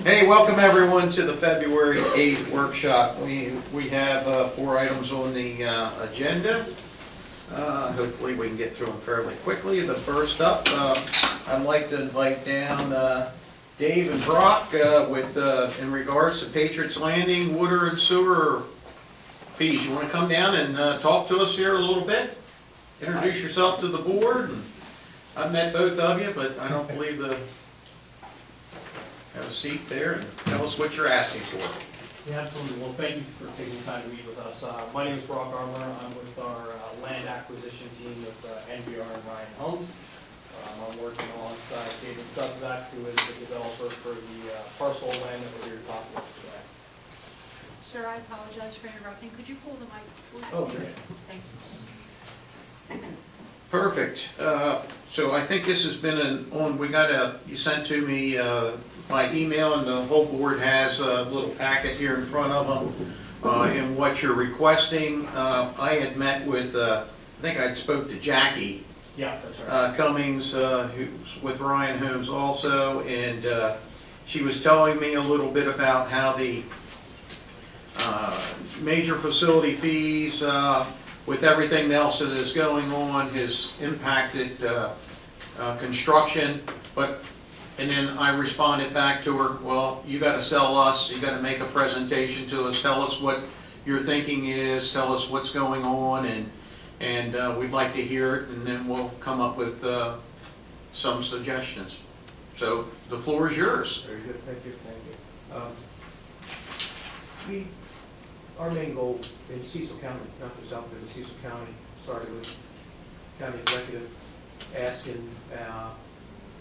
Hey, welcome everyone to the February 8th workshop. We have 4 items on the agenda. Hopefully we can get through them fairly quickly. The first up, I'd like to invite down Dave and Brock in regards to Patriots Landing water and sewer fees. You want to come down and talk to us here a little bit? Introduce yourself to the board. I've met both of you, but I don't believe have a seat there and tell us what you're asking for. Yeah, absolutely. Well, thank you for taking the time to meet with us. My name is Brock Armour. I'm with our land acquisition team with NBR and Ryan Homes. I'm working alongside David Subzak, who is the developer for the parcel of land that we're here talking about today. Sir, I apologize for interrupting. Could you pull the mic, please? Oh, great. Thank you. Perfect. So I think this has been you sent to me my email, and the whole board has a little packet here in front of them in what you're requesting. I had met with, I think I spoke to Jackie. Yeah, that's right. Cummings, who's with Ryan Homes also, and she was telling me a little bit about how the major facility fees, with everything else that is going on, has impacted construction. And then I responded back to her, well, you got to sell us, you got to make a presentation to us, tell us what your thinking is, tell us what's going on, and we'd like to hear it, and then we'll come up with some suggestions. So the floor is yours. Very good, thank you. Our main goal in Cecil County, not just Elkton, but Cecil County, started with county executive asking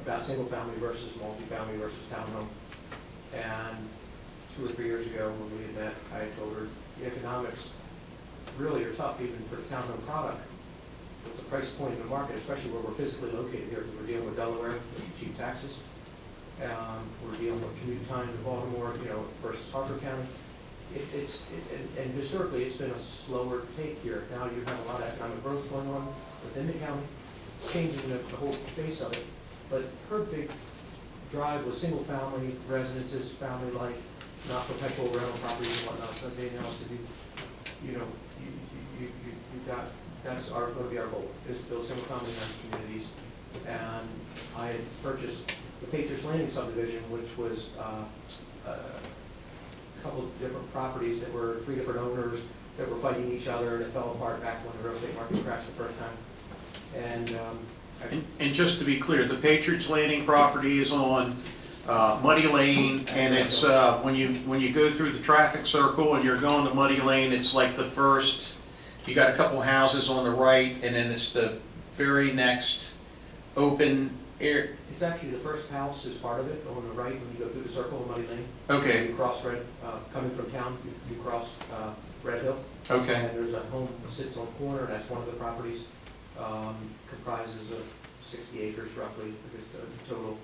about single family versus multifamily versus townhome. And 2 or 3 years ago when we had met, I had told her the economics really are tough even for the townhome product. With the price point in the market, especially where we're physically located here, because we're dealing with Delaware, with cheap taxes. We're dealing with commute time to Baltimore, versus Harford County. And historically, it's been a slower take here. Now you have a lot of economic growth going on within the county, changing the whole face of it. But her big drive was single family residences, family life, not perpetual rental properties and whatnot. Something else to be, that's going to be our goal, is to build single family house communities. And I had purchased the Patriots Landing subdivision, which was a couple of different properties that were 3 different owners that were fighting each other, and it fell apart back when the real estate market crashed the first time. And just to be clear, the Patriots Landing property is on Muddy Lane, and it's when you go through the traffic circle and you're going to Muddy Lane, it's like the first. You got a couple houses on the right, and then it's the very next open area. It's actually the first house is part of it on the right when you go through the circle of Muddy Lane. Okay. You cross coming from town, you cross Red Hill. Okay. And there's a home that sits on the corner. That's one of the properties. Comprises of 60 acres roughly, total.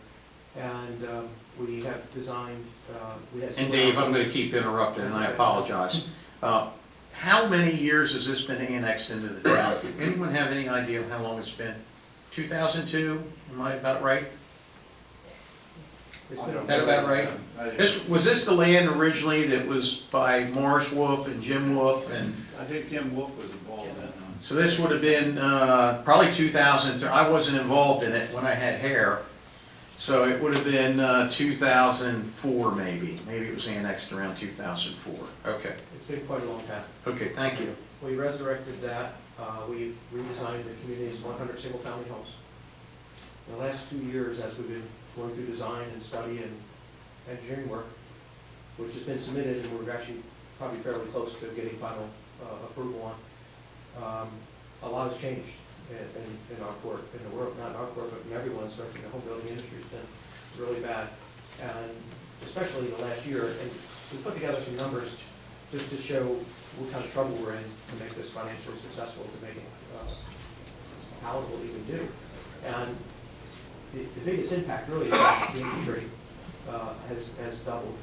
And we have designed. And Dave, I'm going to keep interrupting, and I apologize. How many years has this been annexed into the town? Anyone have any idea how long it's been? 2002? Am I about right? Is that about right? Was this the land originally that was by Morris Wolf and Jim Wolf? And I think Jim Wolf was involved in that. so this would have been probably 2000. I wasn't involved in it when I had hair. So it would have been 2004 maybe. Maybe it was annexed around 2004. Okay. It's been quite a long time. Okay, thank you. We resurrected that. We redesigned the community's 100 single-family homes. In the last 2 years, as we've been going through design and study and engineering work, which has been submitted, and we're actually probably fairly close to getting final approval on, a lot has changed in our court, in the world, not in our court, but in everyone's, especially the home building industry has been really bad. And especially in the last year, and we put together some numbers just to show what kind of trouble we're in to make this financially successful, to make it palatable to even do. And the biggest impact really is that the interest rate has doubled,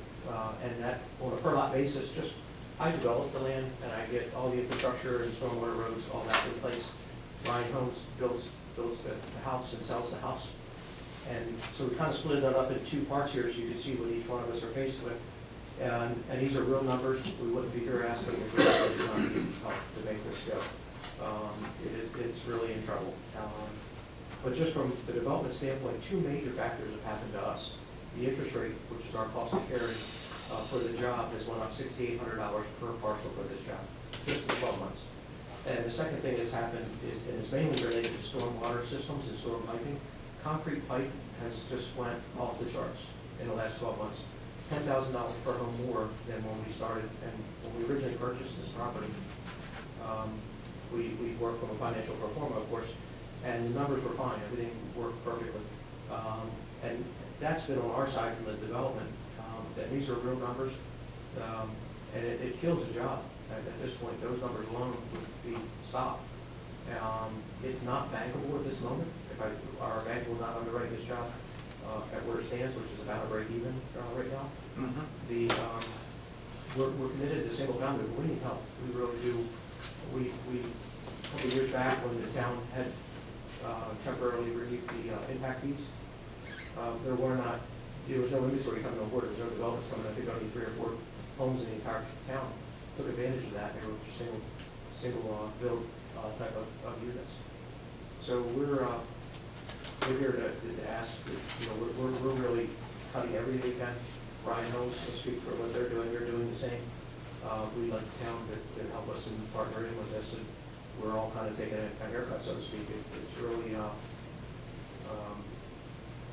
and that on a per lot basis, just I develop the land and I get all the infrastructure and stormwater roads, all that in place. Ryan Homes builds the house and sells the house. And so we kind of split it up into two parts here, so you can see what each one of us are faced with. And these are real numbers. We wouldn't be here asking if we did not need help to make this go. It's really in trouble. But just from the development standpoint, two major factors have happened to us. The interest rate, which is our cost of carry for the job, has went up $6,800 per parcel for this job, just in 12 months. And the second thing that's happened is, and it's mainly related to storm water systems and storm piping. Concrete pipe has just went off the charts in the last 12 months. $10,000 per home more than when we started. And when we originally purchased this property, we worked from a financial pro forma, of course, and the numbers were fine. Everything worked perfectly. And that's been on our side from the development, that these are real numbers, and it kills the job. At this point, those numbers alone would be stopped. It's not bankable at this moment. Our bank will not underwrite this job at where it stands, which is about a break even right now. We're committed to single family, but we need help. We really do. We a couple of years back when the town had temporarily relieved the impact fees, there was no inventory coming on board. There was no developments coming. I think only 3 or 4 homes in the entire town took advantage of that. They were just single build type of units. So we're here to ask. We're really cutting everything we can. Ryan Homes will speak for what they're doing. They're doing the same. We'd like the town to help us and partner in with this, and we're all kind of taking a haircut, so to speak. It's really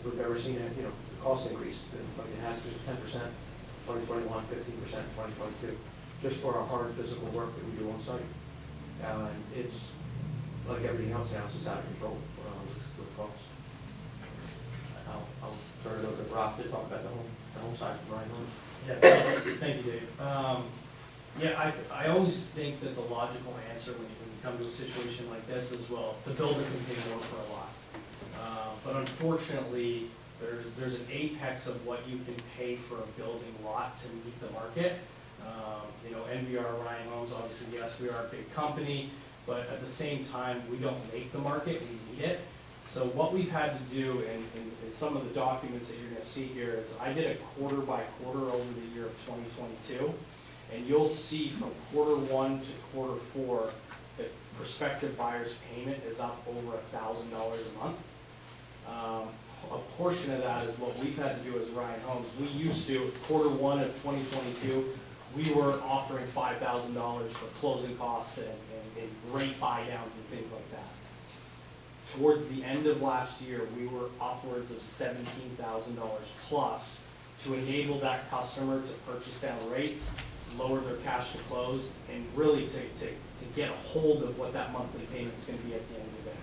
we've never seen a cost increase like it has just 10%, 2021, 15%, 2022, just for our hard physical work that we do on site. And it's like everything else now, it's just out of control with costs. I'll turn it over to Rob to talk about the home side from Ryan Homes. Yeah, thank you, Dave. I always think that the logical answer when you come to a situation like this is, well, the builder can pay more for a lot. But unfortunately, there's an apex of what you can pay for a building lot to meet the market. NVR, Ryan Homes, obviously, yes, we are a big company, but at the same time, we don't make the market, we need it. So what we've had to do in some of the documents that you're going to see here is I did a quarter by quarter over the year of 2022, and you'll see from quarter 1 to quarter 4 that prospective buyers' payment is up over $1,000 a month. A portion of that is what we've had to do as Ryan Homes. We used to, quarter 1 of 2022, we were offering $5,000 for closing costs and rate buy downs and things like that. Towards the end of last year, we were upwards of $17,000 plus to enable that customer to purchase down rates, lower their cash to close, and really to get a hold of what that monthly payment is going to be at the end of the day.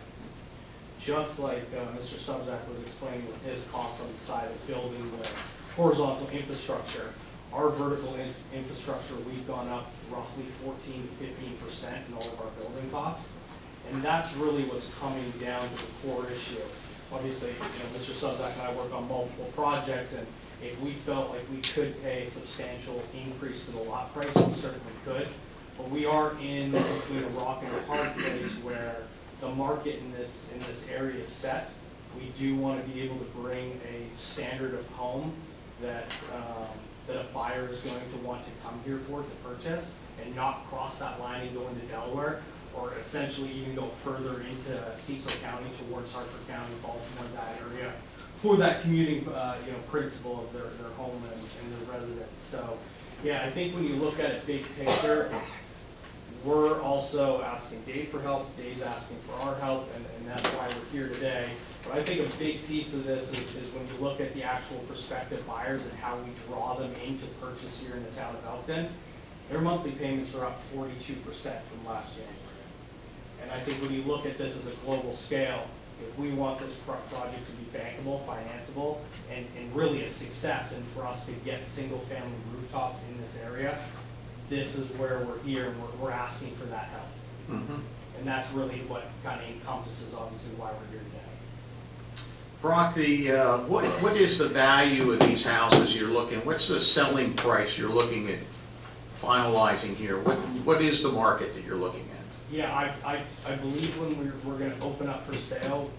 Just like Mr. Subzak was explaining with his costs on the side of building the horizontal infrastructure, our vertical infrastructure, we've gone up roughly 14 to 15% in all of our building costs. And that's really what's coming down to the core issue. Obviously, Mr. Subzak and I work on multiple projects, and if we felt like we could pay a substantial increase to the lot price, we certainly could. But we are in between a rock and a hard place where the market in this area is set. We do want to be able to bring a standard of home that a buyer is going to want to come here for to purchase, and not cross that line and go into Delaware, or essentially even go further into Cecil County towards Hartford County, Baltimore, that area, for that commuting principle of their home and their residence. So yeah, I think when you look at it big picture, we're also asking Dave for help, Dave's asking for our help, and that's why we're here today. But I think a big piece of this is when you look at the actual prospective buyers and how we draw them into purchase here in the town of Elkton, their monthly payments are up 42% from last January. And I think when you look at this as a global scale, if we want this project to be bankable, financeable, and really a success, and for us to get single-family rooftops in this area, this is where we're here, and we're asking for that help. Mm-hmm. And that's really what kind of encompasses, obviously, why we're here today. Brock, what is the value of these houses you're looking? What's the selling price you're looking at finalizing here? What is the market that you're looking at? Yeah, I believe when we're going to open up for sale,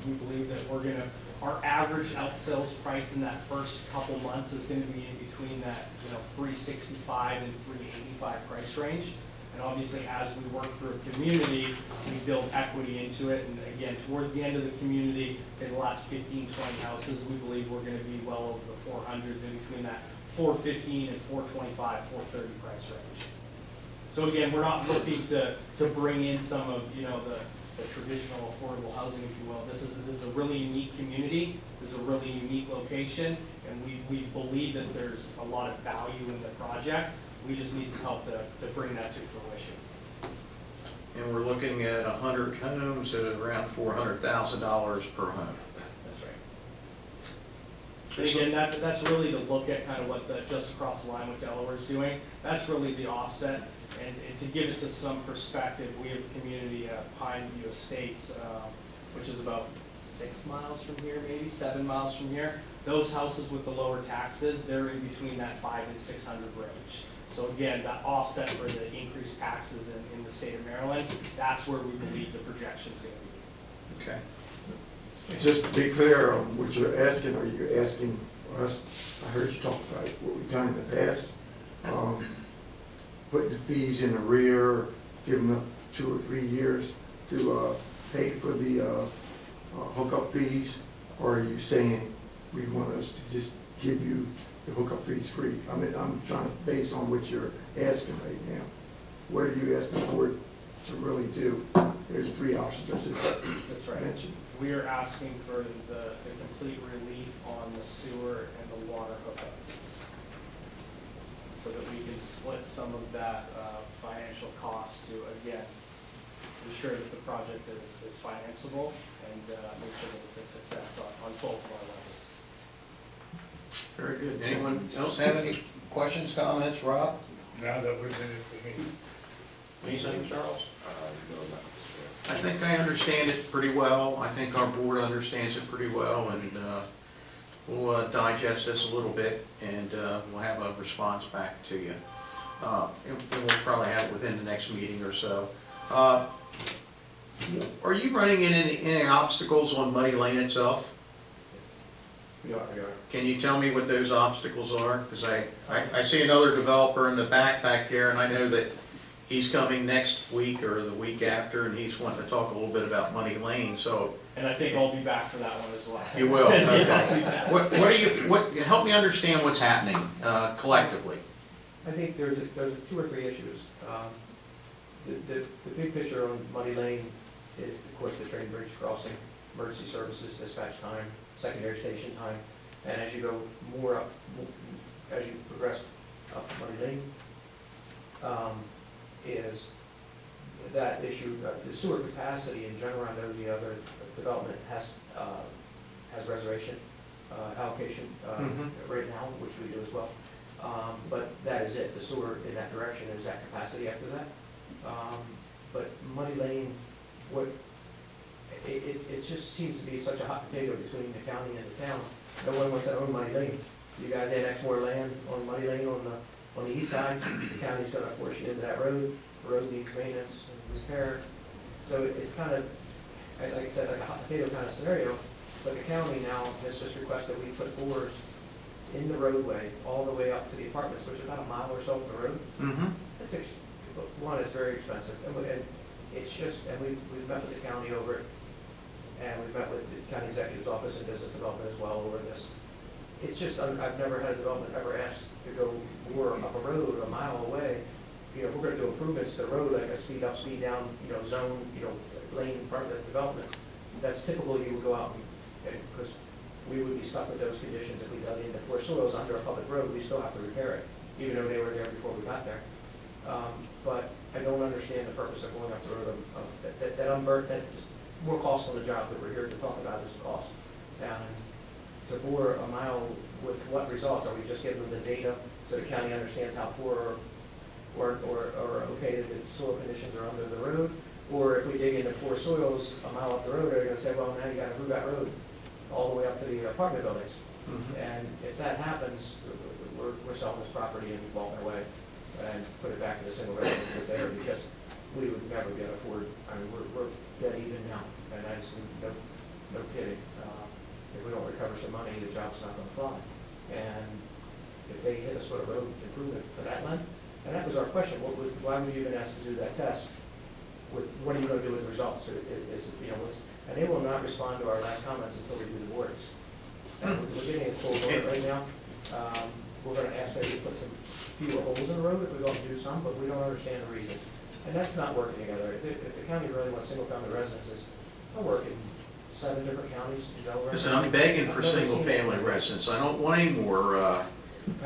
we believe that we're going to Our average out sales price in that first couple months is gonna be in between that, 365 and 385 price range. And obviously, as we work through a community, we build equity into it. And again, towards the end of the community, say the last 15, 20 houses, we believe we're gonna be well over the 400s, in between that 415 and 425, 430 price range. So again, we're not looking to bring in some of, the traditional affordable housing, if you will. This is a really unique community. This is a really unique location, and we believe that there's a lot of value in the project. We just need some help to bring that to fruition. And we're looking at 100 homes at around $400,000 per home. That's right. And again, that's really to look at kind of what just across the line what Delaware's doing. That's really the offset. And to give it to some perspective, we have a community, Pine View Estates, which is about 6 miles from here, maybe 7 miles from here. Those houses with the lower taxes, they're in between that 500 and 600 range. So again, that offset for the increased taxes in the state of Maryland, that's where we believe the projection's going to be. Okay. Just to be clear on what you're asking, are you asking us, I heard you talk about what we've done in the past, putting the fees in arrear, giving them 2 or 3 years to pay for the hookup fees, or are you saying we want us to just give you the hookup fees free? I mean, I'm trying to base on what you're asking right now. What are you asking the board to really do? There's 3 options, as That's right. mentioned. We are asking for the complete relief on the sewer and the water hookup fees, so that we can split some of that financial cost to, again, ensure that the project is financeable and make sure that it's a success on both of our levels. Very good. Anyone else have any questions, comments? Rob? Now that was in it for me. Anything, Charles? I think I understand it pretty well. I think our board understands it pretty well, and we'll digest this a little bit, and we'll have a response back to you. And we'll probably have it within the next meeting or so. Are you running into any obstacles on Muddy Lane itself? We are. Can you tell me what those obstacles are? Because I see another developer in the back there, and I know that he's coming next week or the week after, and he's wanting to talk a little bit about Muddy Lane, so. And I think I'll be back for that one as well. You will, okay. Yeah, I'll be back. Help me understand what's happening collectively. I think there's 2 or 3 issues. The big picture on Muddy Lane is, of course, the train bridge crossing, emergency services, dispatch time, secondary station time, and as you go more up, as you progress up Muddy Lane, is that issue. The sewer capacity in general, I know the other development has reservation allocation right now, which we do as well. But that is it. The sewer in that direction is at capacity after that. But Muddy Lane, it just seems to be such a hot potato between the county and the town. No one wants to own Muddy Lane. You guys annex more land on Muddy Lane on the east side, the county's going to force you into that road. The road needs maintenance and repair. So it's kind of, like I said, like a hot potato kind of scenario. But the county now has just requested we put bores in the roadway all the way up to the apartments, which is about a mile or so up the road. It's one, it's very expensive, and it's just, and we've met with the county over it, and we've met with the county executive's office and business development as well over this. It's just, I've never had a development ever asked to go bore up a road a mile away. You know, if we're going to do improvements to the road, like a speed up, speed down, zone, lane in front of the development, that's typical. You would go out and because we would be stuck with those conditions if we dug in. If we're soils under a public road, we still have to repair it, even though they were there before we got there. But I don't understand the purpose of going up the road that's more cost on the job that we're here to talk about is cost. And to bore a mile with what results? Are we just giving them the data so the county understands how poor or okay that the soil conditions are under the road? Or if we dig into poor soils a mile up the road, they're going to say, well, now you got to move that road all the way up to the apartment buildings. And if that happens, we're selling this property and walking away and put it back to the single residences there because we would never be able to afford. I mean, we're dead even now, and I just no kidding. if we don't recover some money, the job's not gonna fly. And if they hit us with a road improvement for that money, and that was our question, why were you even asked to do that test? What are you gonna do with the results? And they will not respond to our last comments until we do the borings. And we're getting a full board right now. We're gonna ask maybe to put some fewer holes in the road if we go and do some, but we don't understand the reason. And that's not working together. If the county really wants single-family residences, I'll work in 7 different counties in Delaware. Listen, I'm begging for I've never seen single-family it. residence. I don't want any more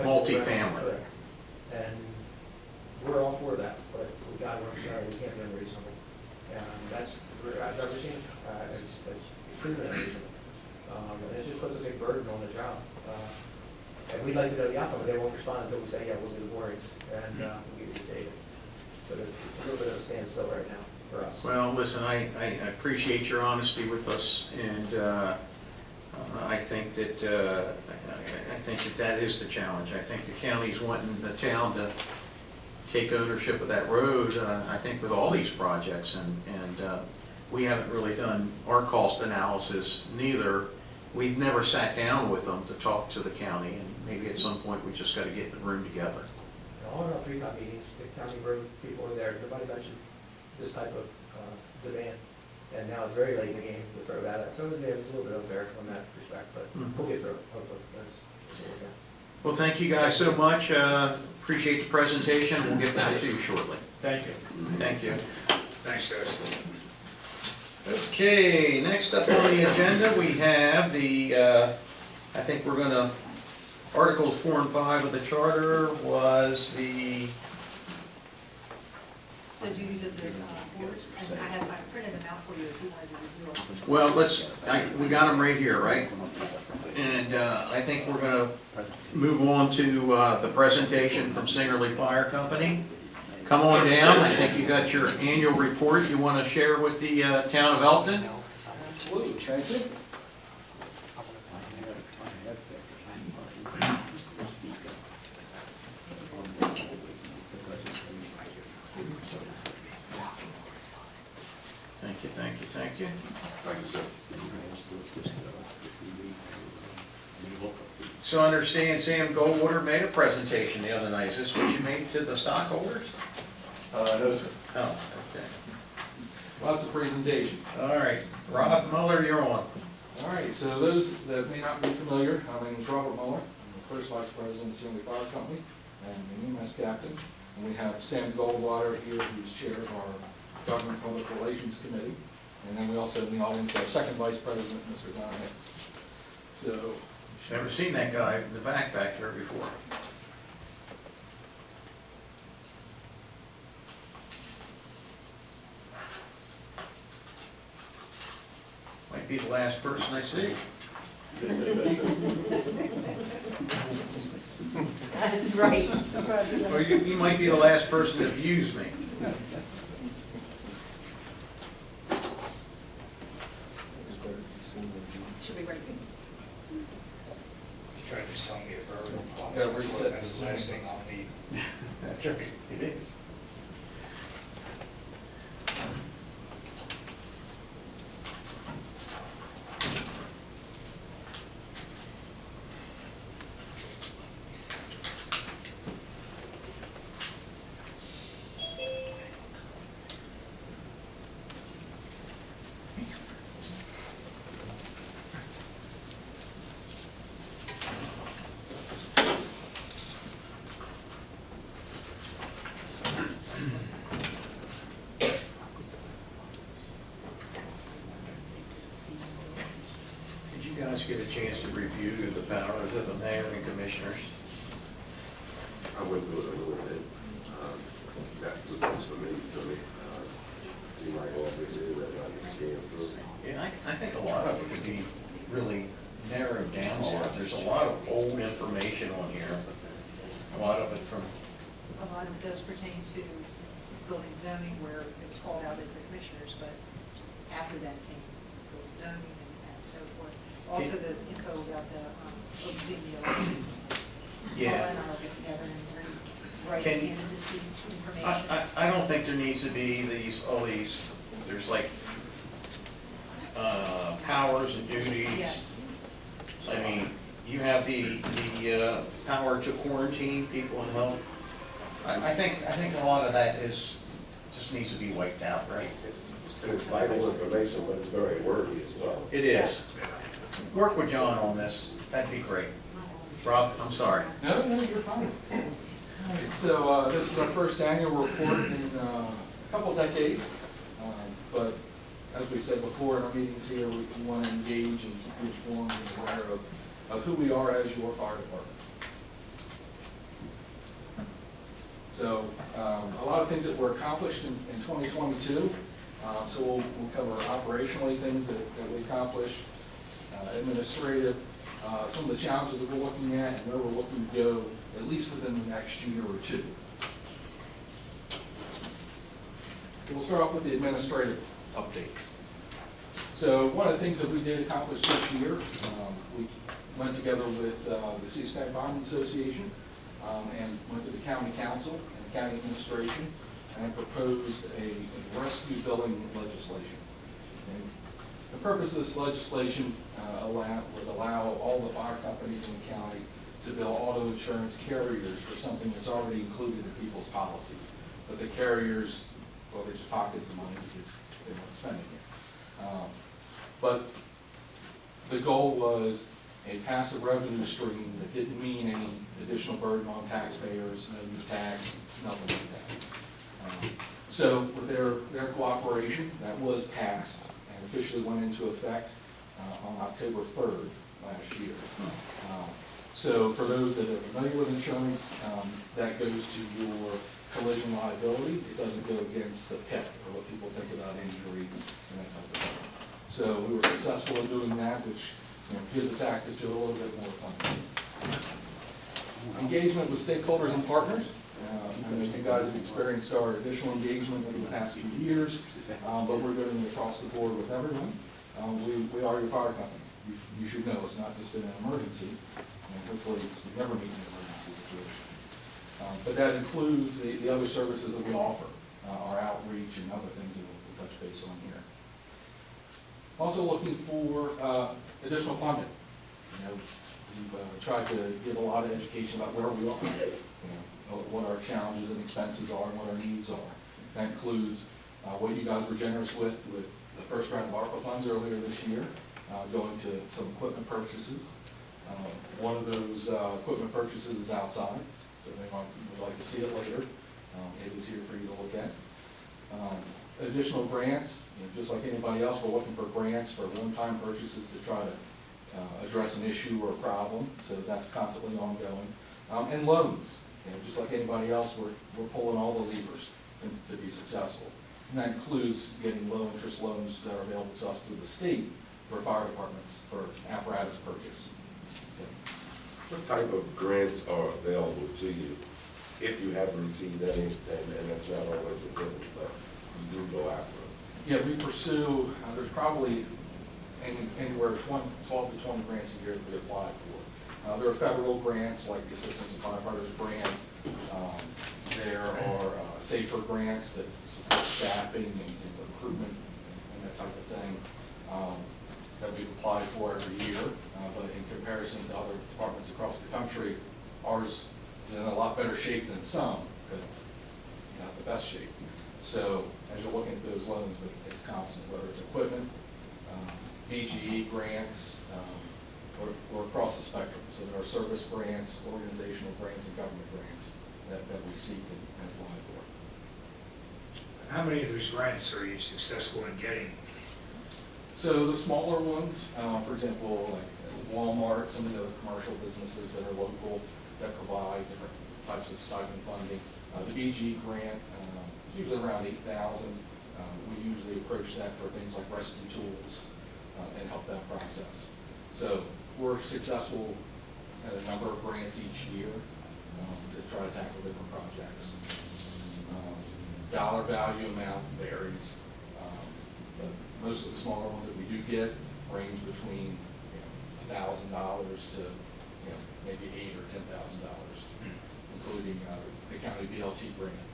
multifamily. And we're all for that, but we gotta work together, we can't be unreasonable. And I've never seen it, it's extremely unreasonable. And it just puts a big burden on the job. And we'd like to know the outcome, but they won't respond until we say, yeah, we'll do the borings, and we'll give you the data. So it's a little bit of a standstill right now for us. Well, listen, I appreciate your honesty with us, and I think that that is the challenge. I think the county's wanting the town to take ownership of that road, I think with all these projects, and we haven't really done our cost analysis neither. We've never sat down with them to talk to the county, and maybe at some point we just got to get in the room together. All of our pre-con meetings, the county road people were there, nobody mentioned this type of demand. And now it's very late in the game to throw that at. So there's a little bit unfair from that respect, but we'll get through it, hopefully. That's what we're doing. Well, thank you guys so much. Appreciate the presentation. We'll get back to you shortly. Thank you. Thank you. Thanks, guys. Okay, next up on the agenda, we have the, I think we're gonna, Articles 4 and 5 of the charter was the, duties of the board, and I printed them out for you if you wanted to review them. well, we got them right here, right? And I think we're gonna move on to the presentation from Singerly Fire Company. Come on down. I think you got your annual report you want to share with the town of Elkton. Absolutely, thank you. Thank you, thank you, thank you. So I understand Sam Goldwater made a presentation the other night. Is this what you made to the stockholders? No, sir. Oh, okay. Lots of presentations. All right. Rob Muller, you're on. All right, so those that may not be familiar, my name is Robert Muller. I'm the first vice president of Singerly Fire Company, and EMS captain. And we have Sam Goldwater here, who's chair of our Government Public Relations Committee. And then we also have in the audience our second vice president, Mr. Don Hicks. So, Never seen that guy in the back here before. Might be the last person I see. That's right. Or you might be the last person that views me. Should be right. Trying to sell me a bourbon. Gotta reset That's this the last Zoom. thing I'll need. That's right, it is. Did you guys get a chance to review the powers of the mayor and commissioners? I went through it a little bit. Got the best for me, seemed like all this is that I can scan through. Yeah, I think a lot of it could be really narrowed down. There's a lot of old information on here. A lot of it from, A lot of it does pertain to building zoning where it's called out as the commissioners, but after that came building zoning and so forth. Also the info about the overseeing the elections. yeah. Paula and I will get together and write Can- candidacy information. I don't think there needs to be all these, there's like powers and duties. Yes. I mean, you have the power to quarantine people at home. I think a lot of that just needs to be wiped out, right? And it's vital information, but it's very wordy as well. It is. Work with John on this, that'd be great. Rob, I'm sorry. No, you're fine. All right, so this is our first annual report in a couple decades. But as we've said before in our meetings here, we want to engage and keep you informed and aware of who we are as your fire department. So a lot of things that were accomplished in 2022. So we'll cover operationally things that we accomplished, administrative, some of the challenges that we're looking at and where we're looking to go at least within the next year or two. We'll start off with the administrative updates. So one of the things that we did accomplish this year, we went together with the Cecil County Firemen's Association and went to the county council and the county administration and proposed a rescue billing legislation. And the purpose of this legislation would allow all the fire companies in the county to bill auto insurance carriers for something that's already included in people's policies. But the carriers, well, they just pocketed the money because they weren't spending it. But the goal was a passive revenue stream that didn't mean any additional burden on taxpayers, no new tax, nothing like that. So with their cooperation, that was passed and officially went into effect on October 3rd last year. So for those that are familiar with insurance, that goes to your collision liability. It doesn't go against the PIP or what people think about injury and that type of thing. So we were successful in doing that, which gives us access to a little bit more funding. Engagement with stakeholders and partners. I know you guys have experienced our additional engagement over the past few years, but we're doing it across the board with everyone. We are your fire company. You should know it's not just in an emergency, and hopefully you never meet an emergency situation. But that includes the other services that we offer, our outreach and other things that we'll touch base on here. Also looking for additional funding. We've tried to give a lot of education about where we are, what our challenges and expenses are and what our needs are. That includes what you guys were generous with the first round of ARPA funds earlier this year, going to some equipment purchases. One of those equipment purchases is outside, so they would like to see it later. It is here for you to look at. Additional grants, just like anybody else, we're looking for grants for one-time purchases to try to address an issue or a problem, so that's constantly ongoing. And loans, just like anybody else, we're pulling all the levers to be successful. And that includes getting low-interest loans that are available to us through the state for fire departments for apparatus purchase. What type of grants are available to you if you haven't received any, and that's not always a given, but you do go after them? Yeah, we pursue, there's probably anywhere 12 to 20 grants a year that we apply for. There are federal grants like the Assistance to Firefighters Grant. There are safer grants that support staffing and recruitment and that type of thing that we've applied for every year. But in comparison to other departments across the country, ours is in a lot better shape than some, but not the best shape. So as you're looking at those loans, it's constant, whether it's equipment, BGE grants, or across the spectrum. So there are service grants, organizational grants, and government grants that we seek and apply for. How many of those grants are you successful in getting? So the smaller ones, for example, like Walmart, some of the other commercial businesses that are local that provide different types of stipend funding. The BG grant, usually around $8,000. We usually approach that for things like rescue tools and help that process. So we're successful at a number of grants each year to try to tackle different projects. Dollar value amount varies, but most of the smaller ones that we do get range between $1,000 to maybe $8,000 or $10,000, including the county BLT grant.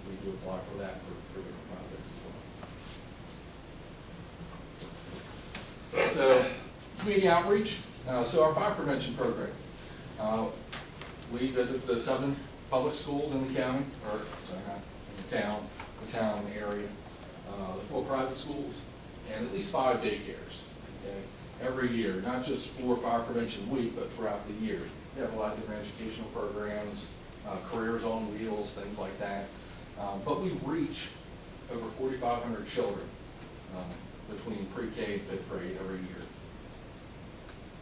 We do apply for that for different projects as well. So community outreach, So our fire prevention program, we visit the 7 public schools in the county, or sorry, not in the town and the area, the 4 private schools, and at least 5 daycares, okay, every year, not just for Fire Prevention Week, but throughout the year. We have a lot of different educational programs, careers on wheels, things like that. But we reach over 4,500 children between pre-K and 5th grade every year.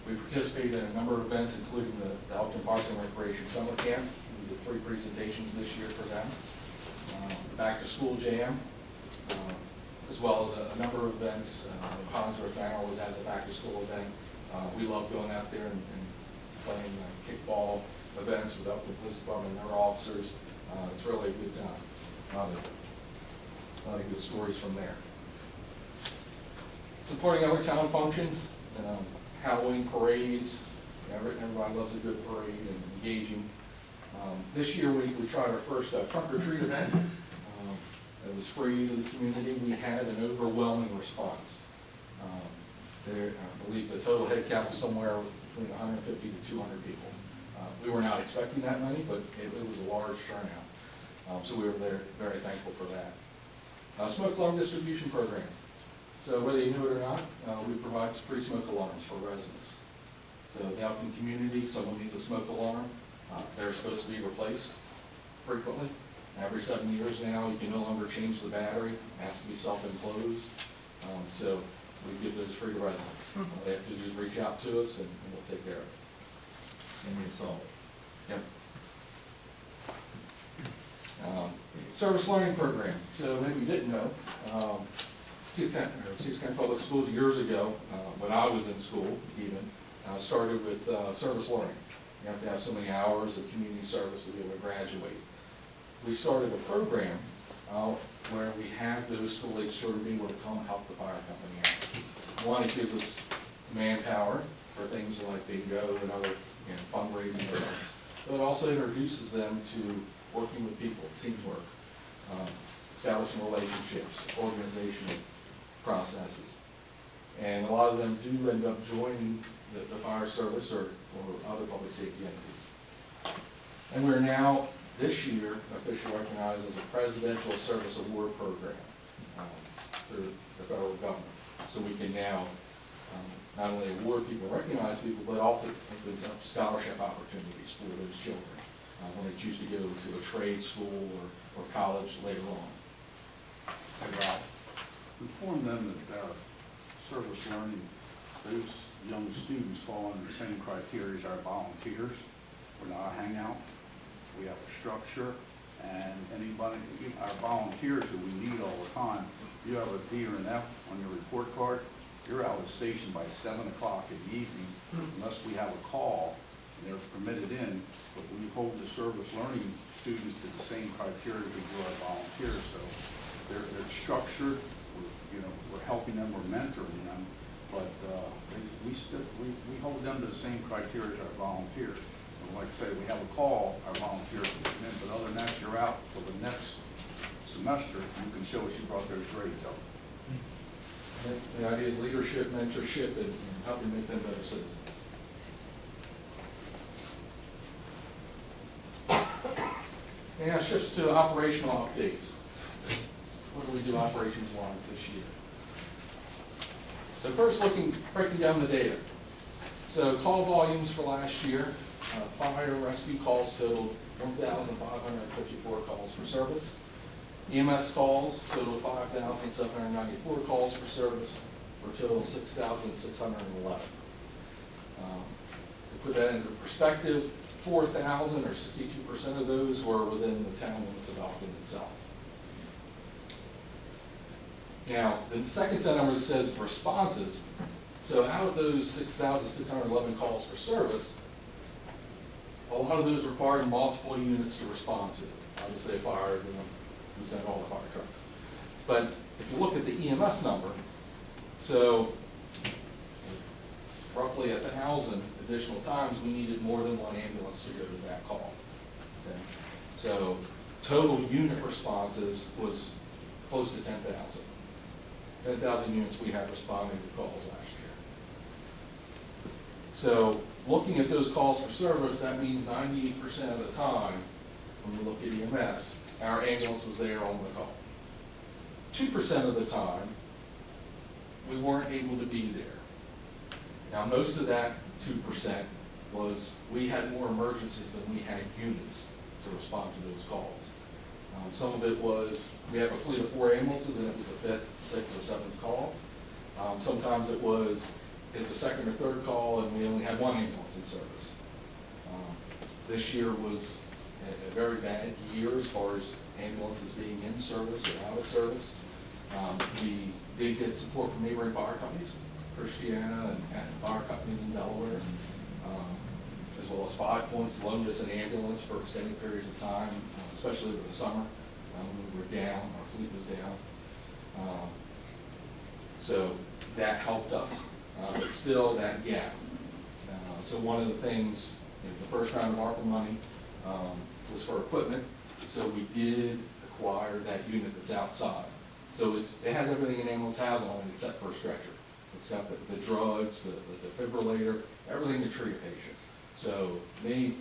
We participate in a number of events, including the Elkton Parks and Recreation Summer Camp. We did 3 presentations this year for them. The Back to School Jam, as well as a number of events. Collinsworth Manor always has a back to school event. We love going out there and playing kickball events with Elkton Police Department and their officers. It's really a good time. A lot of good stories from there. Supporting other town functions, Halloween parades. Everybody loves a good parade and engaging. This year we tried our first trunk or treat event. It was free to the community. We had an overwhelming response. I believe the total head count was somewhere between 150 to 200 people. We were not expecting that many, but it was a large turnout. So we were very thankful for that. Smoke alarm distribution program. So whether you knew it or not, we provide free smoke alarms for residents. So the Elkton community, someone needs a smoke alarm, they're supposed to be replaced frequently. Every 7 years now, you can no longer change the battery, it has to be self-enclosed. So we give those free to residents. All they have to do is reach out to us and we'll take care of it. And we install it. Yep. Service learning program. So maybe you didn't know, Season County Public Schools years ago, when I was in school even, started with service learning. You have to have so many hours of community service to be able to graduate. We started a program where we have those school-age children being able to come help the fire company out. One, it gives us manpower for things like bingo and other fundraising events. But it also introduces them to working with people, teamwork, establishing relationships, organizational processes. And a lot of them do end up joining the fire service or other public safety entities. And we're now, this year, officially recognized as a Presidential Service Award Program through the federal government. So we can now not only award people, recognize people, but also open up scholarship opportunities for those children when they choose to go to a trade school or college later on. Hey, Rob, inform them that our service learning, those young students fall under the same criteria as our volunteers. We're not a hangout. We have a structure, and anybody, our volunteers who we need all the time, you have a D or an F on your report card, you're out of the station by 7 o'clock in the evening, unless we have a call, and they're permitted in, but we hold the service learning students to the same criteria we do our volunteers, so they're structured, we're helping them, we're mentoring them, but we hold them to the same criteria as our volunteers. And like I say, we have a call, our volunteers will come in, but other than that, you're out till the next semester, you can show us you brought those grades up. The idea is leadership, mentorship, and helping make them better citizens. And now shifts to operational updates. What do we do operations-wise this year? So first breaking down the data. So call volumes for last year, fire and rescue calls totaled 1,554 calls for service. EMS calls totaled 5,794 calls for service, for a total of 6,611. To put that into perspective, 4,000 or 62% of those were within the town limits of Elkton itself. Now, the second set of numbers says responses. So out of those 6,611 calls for service, a lot of those required multiple units to respond to. Obviously, a fire, we sent all the fire trucks. But if you look at the EMS number, so roughly 1,000 additional times we needed more than one ambulance to go to that call. Okay? So total unit responses was close to 10,000. 10,000 units we had responding to calls last year. So looking at those calls for service, that means 98% of the time, when we look at EMS, our ambulance was there on the call. 2% of the time, we weren't able to be there. Now, most of that 2% was we had more emergencies than we had units to respond to those calls. Some of it was, we have a fleet of 4 ambulances and it was the 5th, 6th, or 7th call. Sometimes it was, it's the 2nd or 3rd call and we only had 1 ambulance in service. This year was a very bad year as far as ambulances being in service or out of service. We did get support from neighboring fire companies, Christiana and fire companies in Delaware, as well as 5 Points loaned us an ambulance for extended periods of time, especially over the summer. We were down, our fleet was down. So that helped us, but still that gap. So one of the things, the first round of ARPA money was for equipment, so we did acquire that unit that's outside. So it has everything an ambulance has on it except for a stretcher. It's got the drugs, the defibrillator, everything to treat a patient. So me,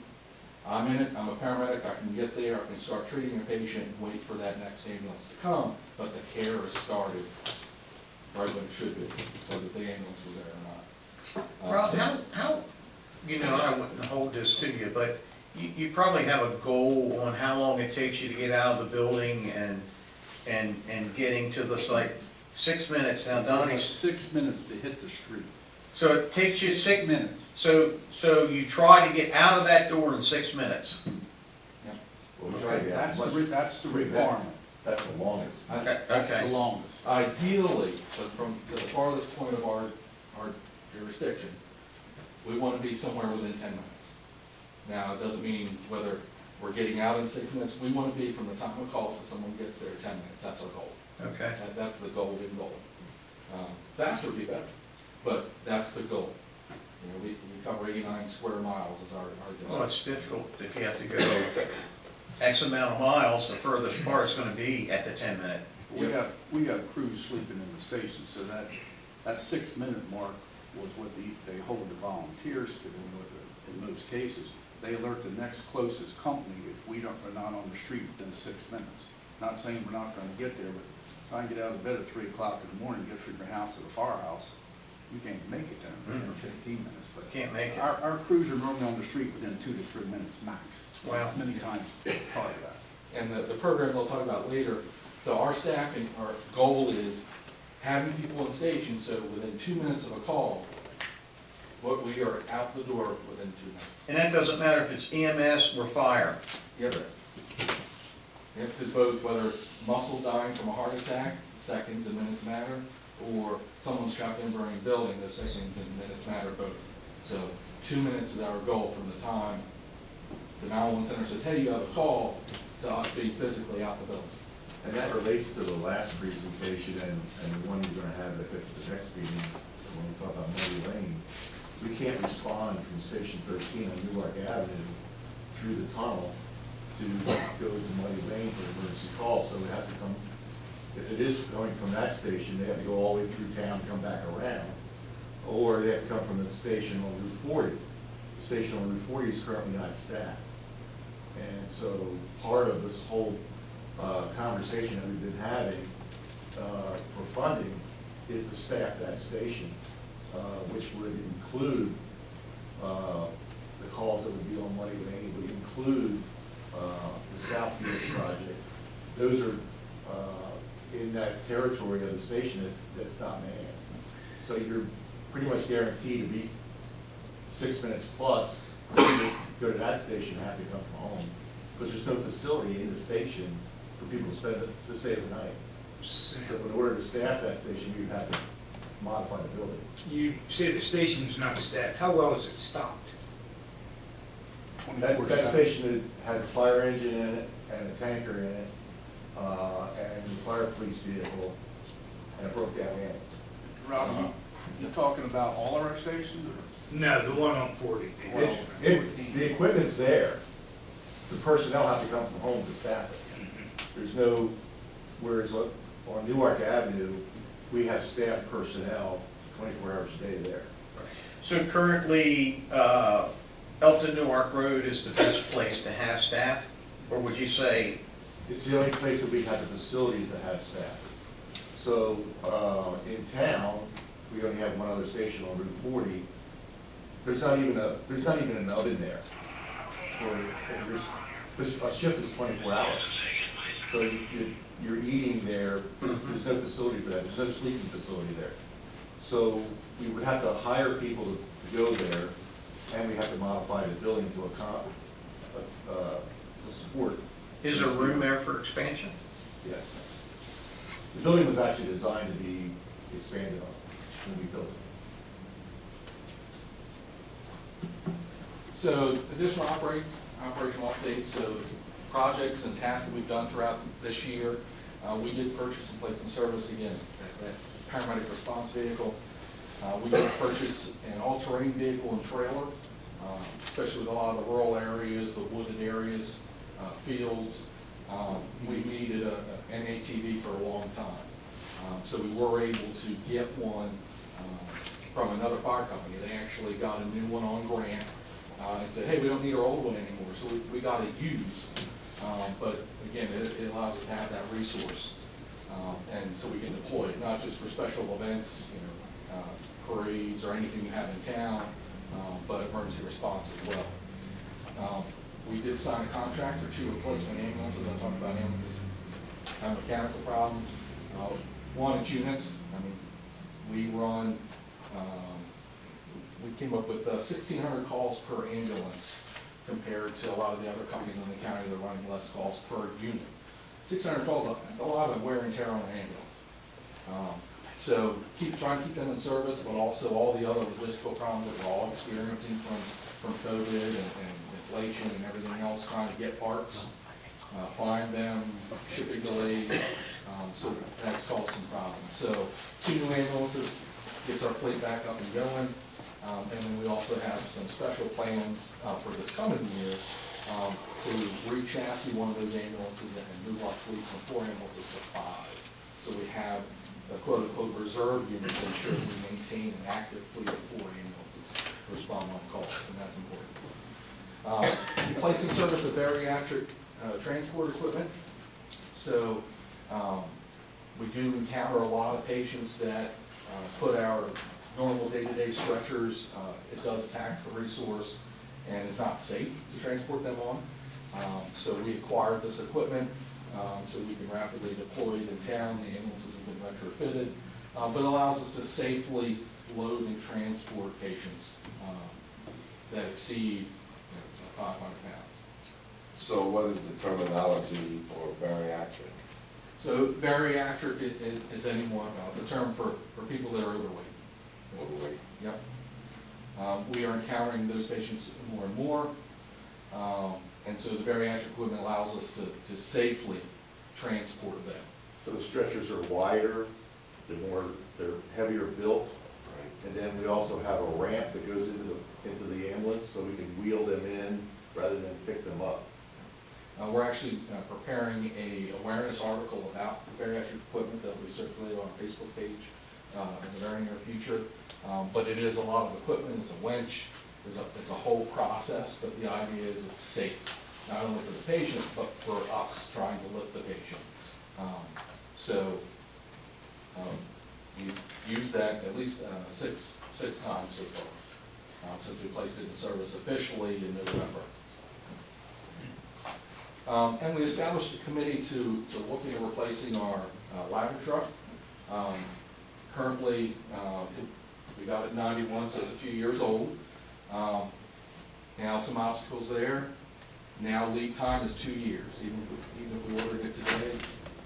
I'm in it, I'm a paramedic, I can get there, I can start treating a patient, wait for that next ambulance to come, but the care is started right when it should be, whether the ambulance was there or not. Rob, how, I wouldn't hold this to you, but you probably have a goal on how long it takes you to get out of the building and getting to the site. 6 minutes, now Donnie's, 6 minutes to hit the street. so it takes you 6 minutes. So you try to get out of that door in 6 minutes. Well, we try to get That's much- that's the requirement. That's the longest. Okay, That's the okay. longest. Ideally, but from to the farthest point of our jurisdiction, we want to be somewhere within 10 minutes. Now, it doesn't mean whether we're getting out in 6 minutes, we want to be from the time of call to someone gets there 10 minutes, that's our goal. Okay. That's the golden goal. Faster would be better, but that's the goal. We cover 89 square miles as our Well, district. it's difficult if you have to go X amount of miles, the furthest part is gonna be at the 10-minute. We got crews sleeping in the station, so that 6 minute mark was what they hold the volunteers to, and in most cases. They alert the next closest company if we're not on the street within 6 minutes. Not saying we're not gonna get there, but try and get out of bed at 3 o'clock in the morning, get from your house to the firehouse, you can't make it there in 15 minutes. But Can't make it. Our crews are normally on the street within 2 to 3 minutes max. Wow. Many times part of that. And the program they'll talk about later, so our staffing, our goal is having people in station, so within 2 minutes of a call, we are out the door within 2 minutes. And that doesn't matter if it's EMS or fire. Yeah, because both, whether it's muscle dying from a heart attack, seconds and minutes matter, or someone's trapped in a burning building, those seconds and minutes matter both. So 2 minutes is our goal from the time the 911 center says, hey, you have a call, to us being physically out the building. And that relates to the last presentation and the one you're gonna have if it's the next meeting, when we talk about Murray Lane. We can't respond from Station 13 on Newark Avenue through the tunnel to go to Muddy Lane for emergency calls, so we have to come, if it is going from that station, they have to go all the way through town and come back around, or they have to come from the station on Route 40. The station on Route 40 is currently not staffed. And so part of this whole conversation that we've been having for funding is to staff that station, which would include the calls that would be on Muddy Lane, would include the Southfield project. Those are in that territory of the station that's not manned. So you're pretty much guaranteed to be 6 minutes plus. People go to that station and have to come from home, because there's no facility in the station for people to stay the night. So in order to staff that station, you'd have to modify the building. You say the station's not staffed, how well is it stocked? That 24/7. station has a fire engine in it, and a tanker in it, and a fire police vehicle, and a broke down ambulance. Rob, you talking about all of our stations, or? No, the one on 40. The equipment's there. The personnel have to come from home to staff it. There's no, whereas on Newark Avenue, we have staff personnel 24 hours a day there. So currently, Elkton Newark Road is the best place to have staff? Or would you say, It's the only place that we have the facilities that have staff. So, in town, we only have one other station on Route 40. There's not even an oven there. A shift is 24 hours. So you're eating there, there's no facility for that, there's no sleeping facility there. So we would have to hire people to go there, and we have to modify the building to support. is there room there for expansion? Yes. The building was actually designed to be expanded on when we built it. So additional operational updates, so projects and tasks that we've done throughout this year. We did purchase and place in service again, that paramedic response vehicle. We did purchase an all-terrain vehicle and trailer, especially with a lot of the rural areas, the wooded areas, fields. We needed an ATV for a long time. So we were able to get one from another fire company. They actually got a new one on grant and said, hey, we don't need our old one anymore. So we got it used. But again, it allows us to have that resource. And so we can deploy it, not just for special events, parades or anything you have in town, but emergency response as well. We did sign a contract for 2 replacement ambulances. I talked about ambulances have mechanical problems. One, it's units. I mean, we run, we came up with 1,600 calls per ambulance compared to a lot of the other companies in the county that are running less calls per unit. 600 calls, that's a lot of wear and tear on an ambulance. So trying to keep them in service, but also all the other logistical problems that we're all experiencing from COVID and inflation and everything else, trying to get parts, find them, shipping delays, so that's caused some problems. So 2 new ambulances gets our fleet back up and going, and then we also have some special plans for this coming year to re-chassis one of those ambulances and move our fleet from 4 ambulances to 5. So we have a quote-unquote reserve unit to ensure we maintain an active fleet of 4 ambulances to respond on calls, and that's important. We placed in service a bariatric transport equipment. So we do encounter a lot of patients that put our normal day-to-day stretchers, it does tax the resource and it's not safe to transport them on. So we acquired this equipment so we can rapidly deploy it in town. The ambulances have been retrofitted, but it allows us to safely load and transport patients that exceed 500 pounds. So what is the terminology for bariatric? So bariatric is anyone, it's a term for people that are overweight. Overweight. Yep. We are encountering those patients more and more, and so the bariatric equipment allows us to safely transport them. So the stretchers are wider, they're heavier built, and then we also have a ramp that goes into the ambulance, so we can wheel them in rather than pick them up. We're actually preparing a awareness article about the bariatric equipment that will be circulated on our Facebook page in the very near future. But it is a lot of equipment, it's a winch, it's a whole process, but the idea is it's safe, not only for the patient, but for us trying to lift the patient. We've used that at least six times so far, since we placed it in service officially in November. And we established a committee to look at replacing our ladder truck. Currently, we got it 91, so it's a few years old. Now some obstacles there. Now lead time is 2 years. Even if we ordered it today,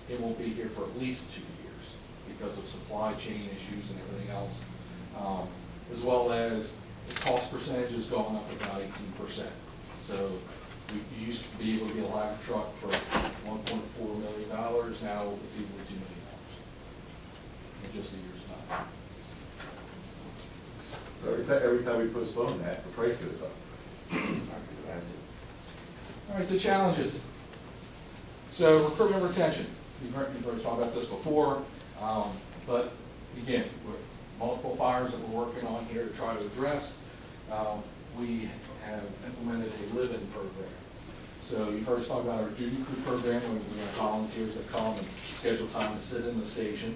it won't be here for at least 2 years because of supply chain issues and everything else. As well as the cost percentage has gone up about 18%. So we used to be able to get a ladder truck for $1.4 million. Now it's easily $2 million in just a year's time. So every time we postpone that, the price goes up. All right, so challenges. So recruitment retention. You've heard us talk about this before, but again, multiple fires that we're working on here to try to address. We have implemented a live-in program. So you've heard us talk about our duty crew program, where we have volunteers that come and schedule time to sit in the station.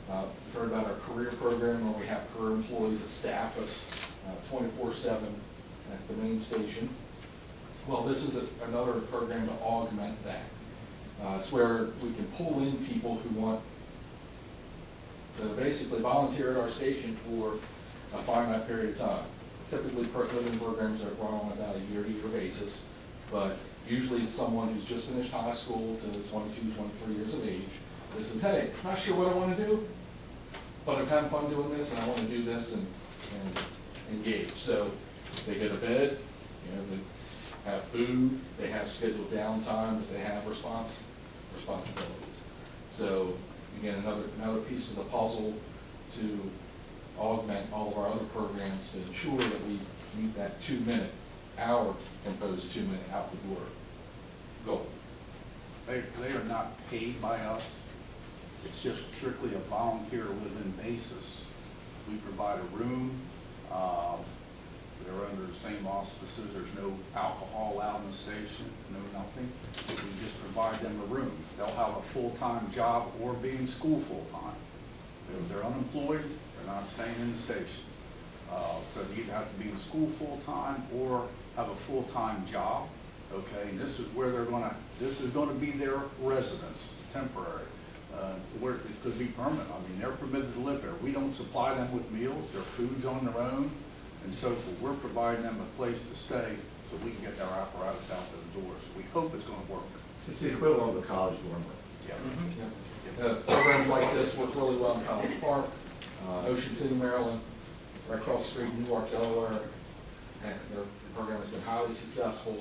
You've heard about our career program, where we have career employees that staff us 24/7 at the main station. Well, this is another program to augment that. It's where we can pull in people who want to basically volunteer at our station for a finite period of time. Typically, living programs are run on about a year-to-year basis, but usually it's someone who's just finished high school to 22, 23 years of age. That says, hey, not sure what I want to do, but I'm having fun doing this, and I want to do this and engage. So they get a bed, they have food, they have scheduled downtime, but they have responsibilities. So again, another piece of the puzzle to augment all of our other programs to ensure that we meet that 2-minute, our imposed 2-minute out the door goal. They are not paid by us. It's just strictly a volunteer live-in basis. We provide a room. They're under the same auspices. There's no alcohol out in the station, no nothing. We just provide them a room. They'll have a full-time job or be in school full-time. If they're unemployed, they're not staying in the station. So they either have to be in school full-time or have a full-time job. Okay, and this is where this is gonna be their residence, temporary. Where it could be permanent. I mean, they're permitted to live there. We don't supply them with meals. Their food's on their own and so forth. We're providing them a place to stay so we can get their apparatus out the door. So we hope it's gonna work. It's the equivalent of a college dorm room. Yeah. Programs like this work really well in College Park, Ocean City, Maryland, right across the street, Newark, Delaware. And their program has been highly successful.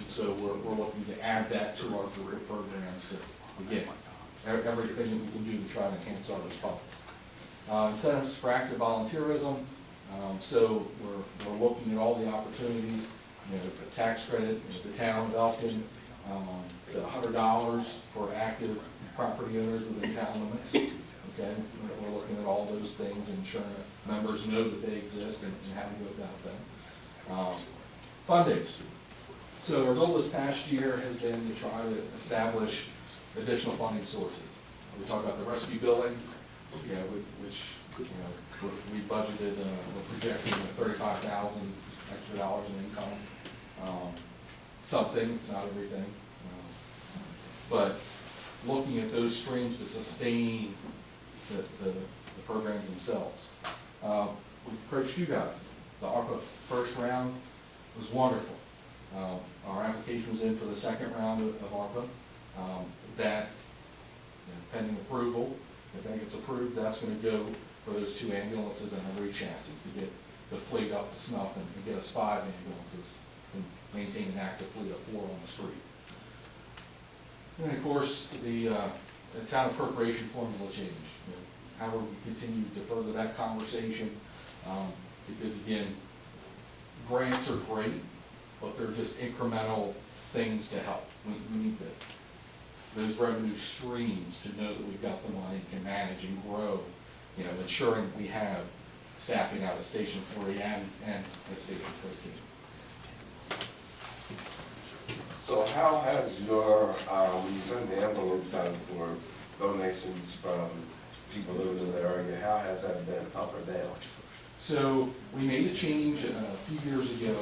So we're looking to add that to our career programs to, again, everything that we can do to try to enhance our response. Incentives for active volunteerism. So we're looking at all the opportunities, the tax credit, the town of Elkton, it's $100 for active property owners within town limits. Okay, we're looking at all those things and ensuring that members know that they exist and how to go about them. Funding. So our goal this past year has been to try to establish additional funding sources. We talked about the rescue building, which we budgeted, we're projecting $35,000 extra dollars in income. Something, it's not everything. But looking at those streams to sustain the programs themselves. We've approached you guys. The ARPA first round was wonderful. Our application was in for the second round of ARPA. That, pending approval, if that gets approved, that's going to go for those 2 ambulances and a re-chassis to get the fleet up to snuff and get us 5 ambulances and maintain an active fleet of 4 on the street. And of course, the town appropriation formula change. How will we continue to further that conversation? Because again, grants are great, but they're just incremental things to help. We need those revenue streams to know that we've got the money and can manage and grow, ensuring we have staffing out at Station 3 and at Station 13. So how has your, when you send the envelopes out for donations from people living in the area, how has that been, up or down? So we made a change a few years ago.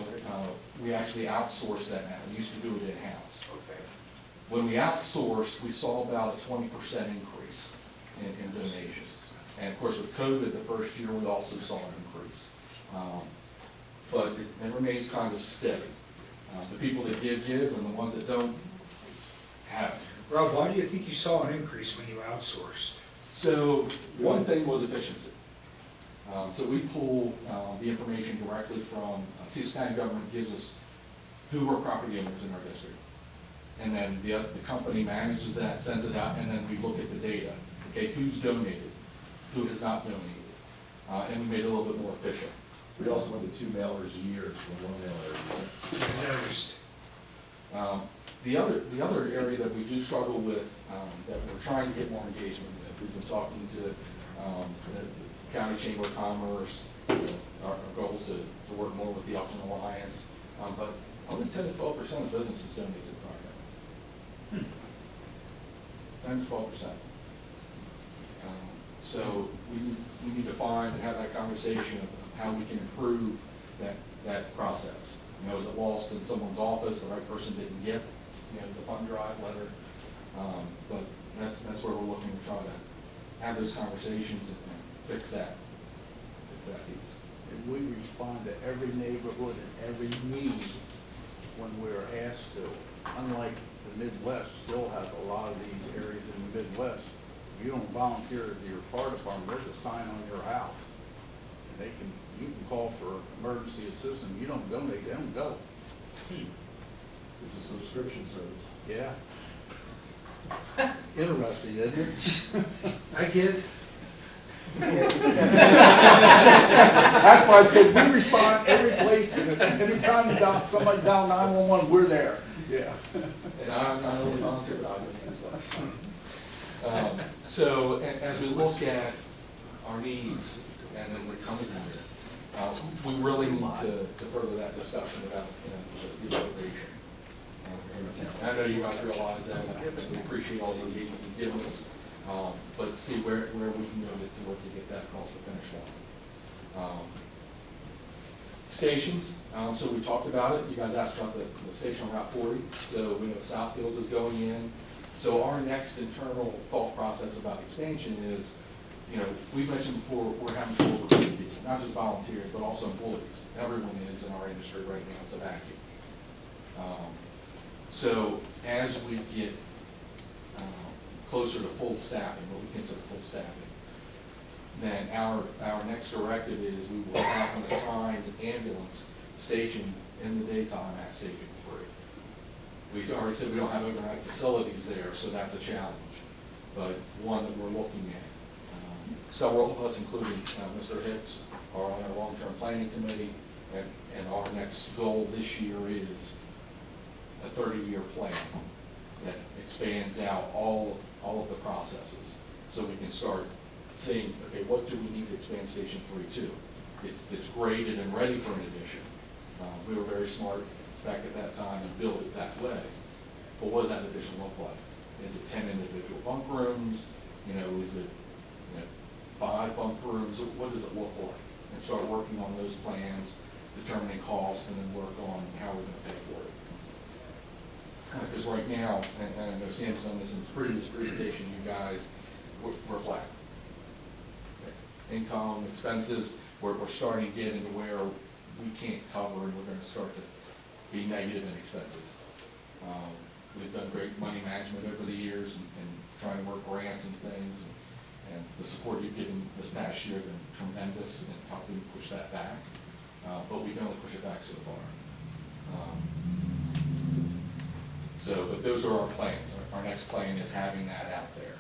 We actually outsourced that now. We used to do it in-house. Okay. When we outsourced, we saw about a 20% increase in donations. And of course, with COVID, the first year, we also saw an increase. But it remains kind of steady. The people that give, and the ones that don't, haven't. Rob, why do you think you saw an increase when you outsourced? So one thing was efficiency. So we pull the information directly from, Cecil County government gives us who are property owners in our district. And then the company manages that, sends it out, and then we look at the data. Okay, who's donated, who has not donated, and we made it a little bit more efficient. We also went to 2 mailers a year, or 1 mailer a year. I noticed. The other area that we do struggle with, that we're trying to get more engagement with, we've been talking to County Chamber of Commerce, our goal is to work more with the Elkton Alliance, but only 10 to 12% of businesses donate to the project. 10 to 12%. So we need to find and have that conversation of how we can improve that process. You know, is it lost in someone's office, the right person didn't get, you know, the fund drive letter? But that's where we're looking to try to have those conversations and fix that piece. And we respond to every neighborhood and every need when we're asked to. Unlike the Midwest, still has a lot of these areas in the Midwest. You don't volunteer to your fire department, there's a sign on your house. And you can call for emergency assistance. You don't donate, they don't go. It's a subscription service. Yeah. Interesting, isn't it? I get. That's why I said we respond every place, and anytime somebody down 911, we're there. Yeah. And I'm not only volunteer, but I've been as well. So as we look at our needs and then the coming year, we really need to further that discussion about, you know, the innovation. I know you guys realize that, and we appreciate all the engagement you've given us, but see where we can go to work to get that across the finish line. Stations, so we talked about it. You guys asked about the station on Route 40. So we know Southfields is going in. So our next internal thought process about expansion is, you know, we mentioned before, we're having to recruit people, not just volunteers, but also employees. Everyone is in our industry right now. It's a vacuum. So as we get closer to full staffing, what we consider full staffing, then our next directive is we will have an assigned ambulance station in the daytime at Station 3. We already said we don't have overnight facilities there, so that's a challenge, but one that we're looking at. Several of us, including Mr. Hicks, are on our long-term planning committee, and our next goal this year is a 30-year plan that expands out all of the processes, so we can start saying, okay, what do we need to expand Station 3 to? It's graded and ready for an addition. We were very smart back at that time and built it that way. But what does that addition look like? Is it 10 individual bunk rooms? You know, is it 5 bunk rooms? What does it look like? And start working on those plans, determining costs, and then work on how we're going to pay for it. Because right now, and I know Sam's done this in his previous presentation, you guys, we're flat. Income, expenses, we're starting to get into where we can't cover, and we're going to start to be negative in expenses. We've done great money management over the years and trying to work grants and things, and the support you've given this past year has been tremendous in helping push that back, but we can only push it back so far. But those are our plans. Our next plan is having that out there.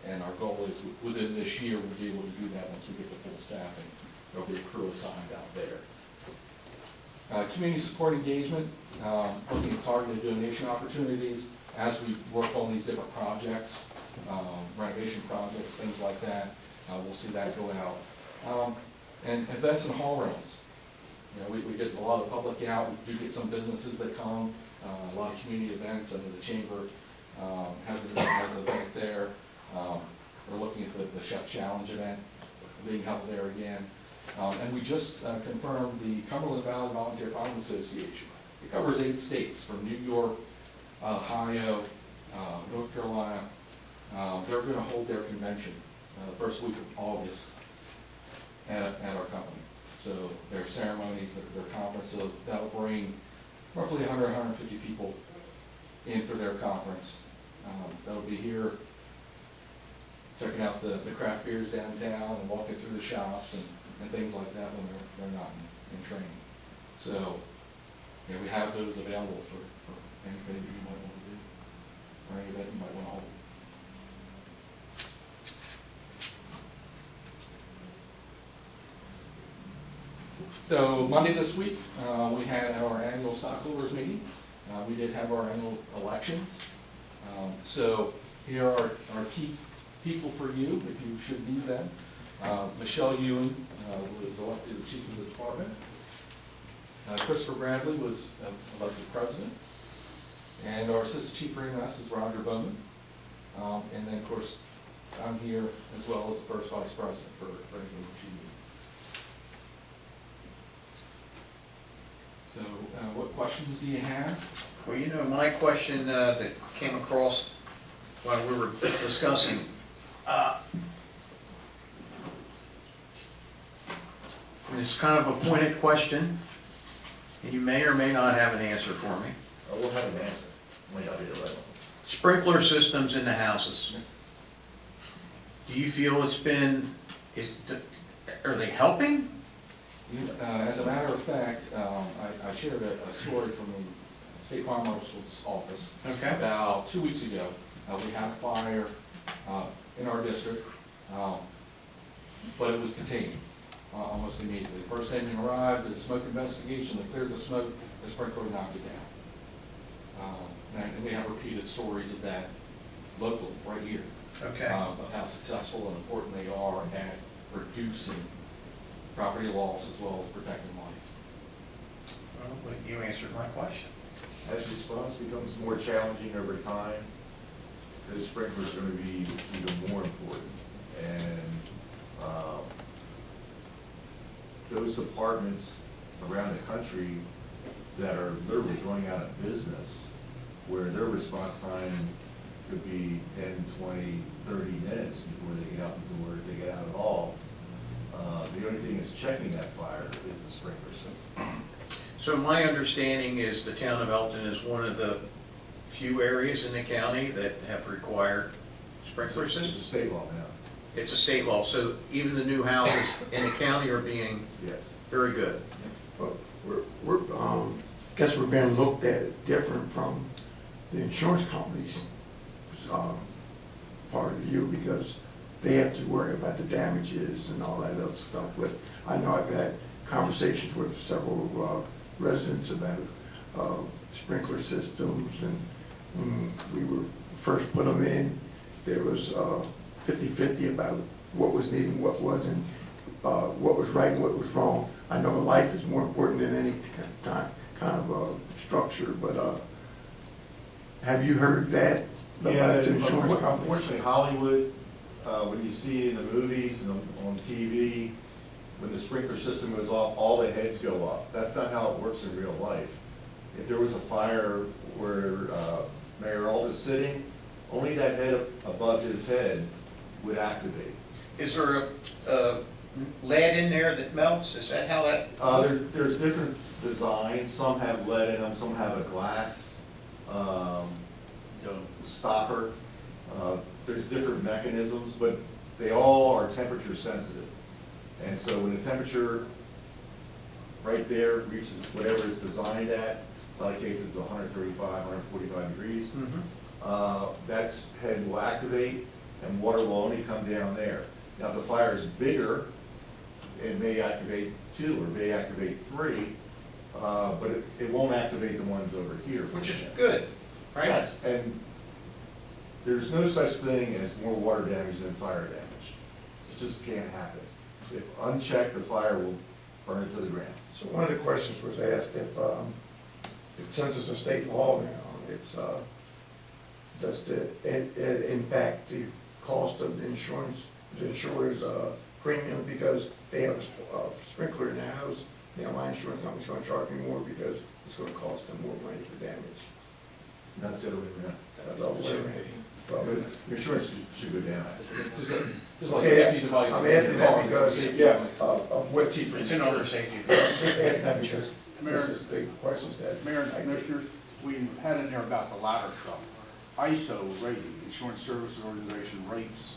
And our goal is within this year, we'll be able to do that once we get to full staffing. There'll be a crew assigned out there. Community support engagement, looking at targeted donation opportunities as we work on these different projects, renovation projects, things like that. We'll see that go out. And events and hall runs. You know, we get a lot of public out. We do get some businesses that come. A lot of community events, and the chamber has an event there. We're looking at the Chef Challenge event being held there again. And we just confirmed the Cumberland Valley Volunteer Firemen Association. It covers 8 states, from New York, Ohio, North Carolina. They're going to hold their convention the first week of August at our company. So their ceremonies, their conference, so that'll bring roughly 100, 150 people in for their conference. That'll be here, checking out the craft beers downtown and walking through the shops and things like that when they're not in training. So, you know, we have those available for anything that you might want to do, or any event you might want to hold. So Monday this week, we had our annual stockholders meeting. We did have our annual elections. So here are our key people for you, if you should need them. Michelle Ewing was elected the chief of the department. Christopher Bradley was elected president. And our assistant chief for EMS is Roger Bowman. And then, of course, I'm here as well as the first vice president for anything that you need. So, what questions do you have? Well, you know, my question that came across while we were discussing, and it's kind of a pointed question, and you may or may not have an answer for me. I will have an answer, might not be the right one. Sprinkler systems in the houses. Do you feel are they helping? As a matter of fact, I shared a story from the State Fire Marshal's office. Okay. About 2 weeks ago. We had a fire in our district, but it was contained almost immediately. First time we arrived, the smoke investigation, they cleared the smoke, the sprinkler knocked it down. And we have repeated stories of that locally, right here. Okay. Of how successful and important they are at reducing property loss as well as protecting life. Well, but you answered my question. As response becomes more challenging over time, the sprinkler is going to be even more important. And those departments around the country that are literally going out of business, where their response time could be 10, 20, 30 minutes before they get out the door, if they get out at all. The only thing that's checking that fire is the sprinkler system. So my understanding is the town of Elkton is one of the few areas in the county that have required sprinkler It's a systems. state law now. It's a state law, so even the new houses in the county are being Yes. very good. But guess we're being looked at different from the insurance companies, part of you, because they have to worry about the damages and all that other stuff. But I know I've had conversations with several residents about sprinkler systems, and when we were first put them in, there was 50-50 about what was needed and what wasn't, what was right and what was wrong. I know life is more important than any kind of structure, but have you heard that about the insurance companies? Unfortunately, Hollywood, when you see in the movies and on TV, when the sprinkler system goes off, all the heads go off. That's not how it works in real life. If there was a fire where Mayor Alt is sitting, only that head above his head would activate. Is there a lead in there that melts? Is that how that? There's different designs. Some have lead in them, some have a glass stopper. There's different mechanisms, but they all are temperature sensitive. And so when the temperature right there reaches whatever it's designed at, in a lot of cases 135, 145 degrees, that head will activate and water will only come down there. Now, if the fire is bigger, it may activate 2 or may activate 3, but it won't activate the ones over here. Which is good, right? Yes, and there's no such thing as more water damage than fire damage. It just can't happen. If unchecked, the fire will burn it to the ground. So one of the questions was asked if since it's a state law now, it's, does it impact the cost of the insurer's premium because they have a sprinkler in their house? You know, my insurance company's gonna charge me more because it's gonna cost them more money for damage. That's the other way around. That's the other way around. But your insurance should go down. Just like safety devices. I'm asking that because, Safety yeah, devices. of what chief. It's another safety. Just asking that because this is the questions that. Mayor and Commissioners, we had in there about the ladder truck. ISO rating, Insurance Services Organization rates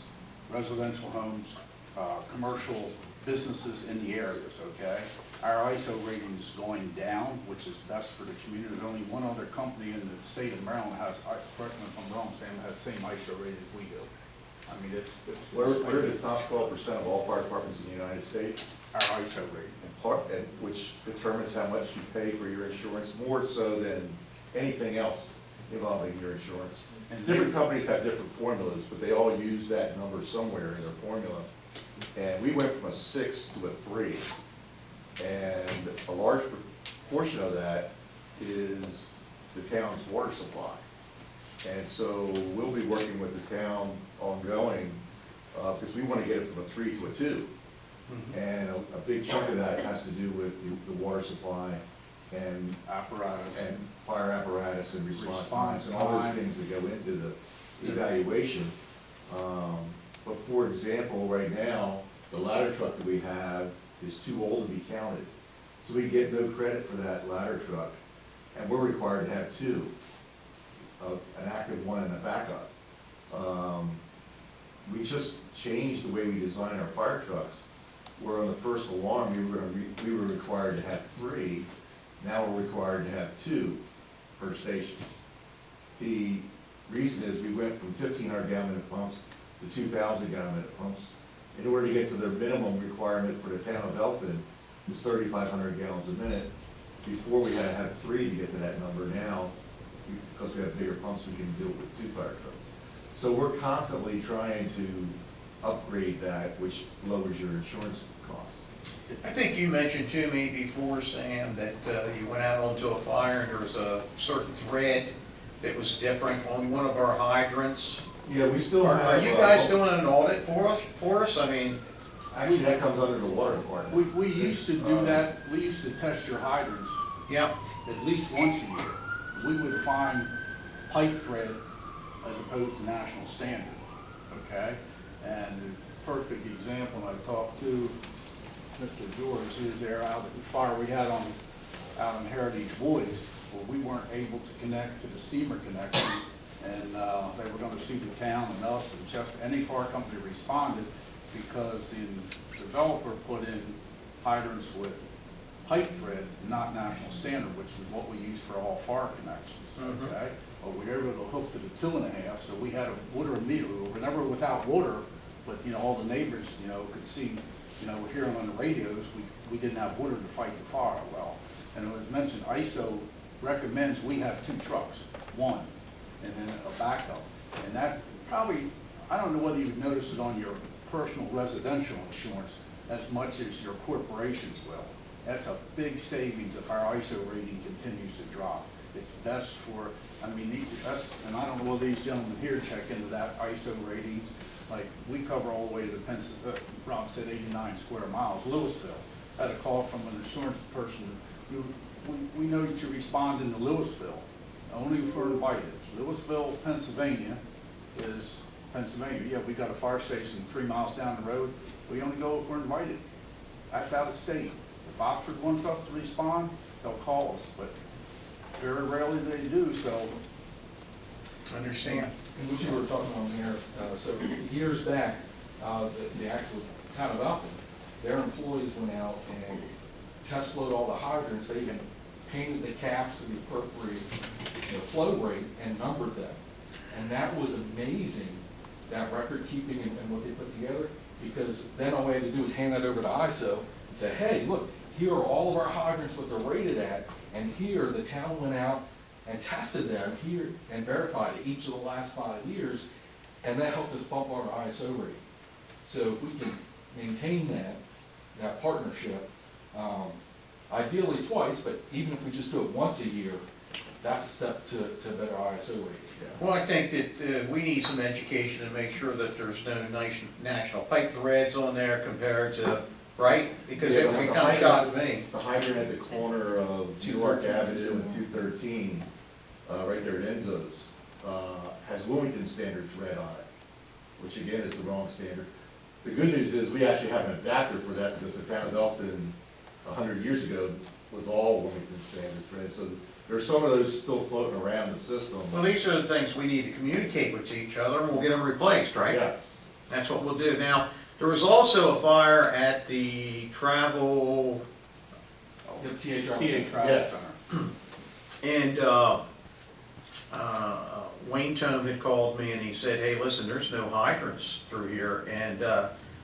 residential homes, commercial businesses in the areas, okay? Our ISO rating is going down, which is best for the community. There's only one other company in the state of Maryland has, correct me if I'm wrong, Sam, has the same ISO rating as we do. I mean, it's We're the top 12% of all fire departments in the United States, our ISO rating. which determines how much you pay for your insurance, more so than anything else involving your insurance. And Different companies have different formulas, but they all use that number somewhere in their formula. And we went from a 6 to a 3. And a large portion of that is the town's water supply. And so we'll be working with the town ongoing, because we want to get it from a 3 to a 2. And a big chunk of that has to do with the water supply and Apparatus. and fire apparatus and response times Response and all those time. things that go into the evaluation. But for example, right now, the ladder truck that we have is too old to be counted. So we get no credit for that ladder truck, and we're required to have 2, an active one and a backup. We just changed the way we design our fire trucks, where on the first alarm, we were required to have 3. Now we're required to have 2 per station. The reason is we went from 1,500 gallon minute pumps to 2,000 gallon minute pumps. In order to get to their minimum requirement for the town of Elkton, is 3,500 gallons a minute. Before we had to have 3 to get to that number. Now, because we have bigger pumps, we can deal with 2 fire trucks. So we're constantly trying to upgrade that, which lowers your insurance costs. I think you mentioned to me before, Sam, that you went out onto a fire and there was a certain thread that was different on one of our hydrants. Yeah, we still have. Are you guys doing an audit for us? I mean, Actually, that comes under the water department. We used to do that, we used to test your hydrants yeah, at least once a year. We would find pipe thread as opposed to national standard, okay? And the perfect example, I talked to Mr. George, who's there out at the fire we had out in Heritage Woods, where we weren't able to connect to the steamer connection, and they were gonna sue the town and us, and just any fire company responded because the developer put in hydrants with pipe thread, not national standard, which is what we use for all fire connections, okay? But we were able to hook to the 2.5, so we had a water meter. We were never without water, but, you know, all the neighbors, you know, could see, you know, we're hearing on the radios, we didn't have water to fight the fire well. And it was mentioned, ISO recommends we have 2 trucks, 1, and then a backup. And that probably, I don't know whether you've noticed it on your personal residential insurance as much as your corporations will. That's a big savings if our ISO rating continues to drop. It's best for, I mean, that's, and I don't know whether these gentlemen here check into that ISO ratings. Like, we cover all the way to the Pennsylvania, Rob said 89 square miles, Louisville. I had a call from an insurance person. We know that you respond into Louisville, only if we're invited. Louisville, Pennsylvania is Pennsylvania. Yeah, we got a fire station 3 miles down the road. We only go if we're invited. That's out of state. If Oxford wants us to respond, they'll call us, but very rarely they do, so. understand. And what you were talking on here, so years back, the actual town of Elkton, their employees went out and test load all the hydrants. They even painted the caps to the appropriate flow rate and numbered them. And that was amazing, that record keeping and what they put together, because then all we had to do was hand that over to ISO and say, hey, look, here are all of our hydrants, what they're rated at, and here the town went out and tested them here and verified it each of the last 5 years, and that helped us bump our ISO rating. So if we can maintain that partnership, ideally twice, but even if we just do it once a year, that's a step to a better ISO rating. Well, I think that we need some education to make sure that there's no national pipe threads on there compared to, right? Because Yeah, it the becomes hydrant- shot to me. The hydrant at the corner of Newark Avenue and 213, right there at Enzo's, has Wilmington standard thread on it, which again is the wrong standard. The good news is we actually have an adapter for that because the town of Elkton 100 years ago was all Wilmington standard thread. So there's some of those still floating around the system. Well, these are the things we need to communicate with each other, and we'll get them replaced, right? Yeah. That's what we'll do. Now, there was also a fire at the travel, The TA TA Travel Yes. Center. and Wayne Tome had called me and he said, hey, listen, there's no hydrants through here. And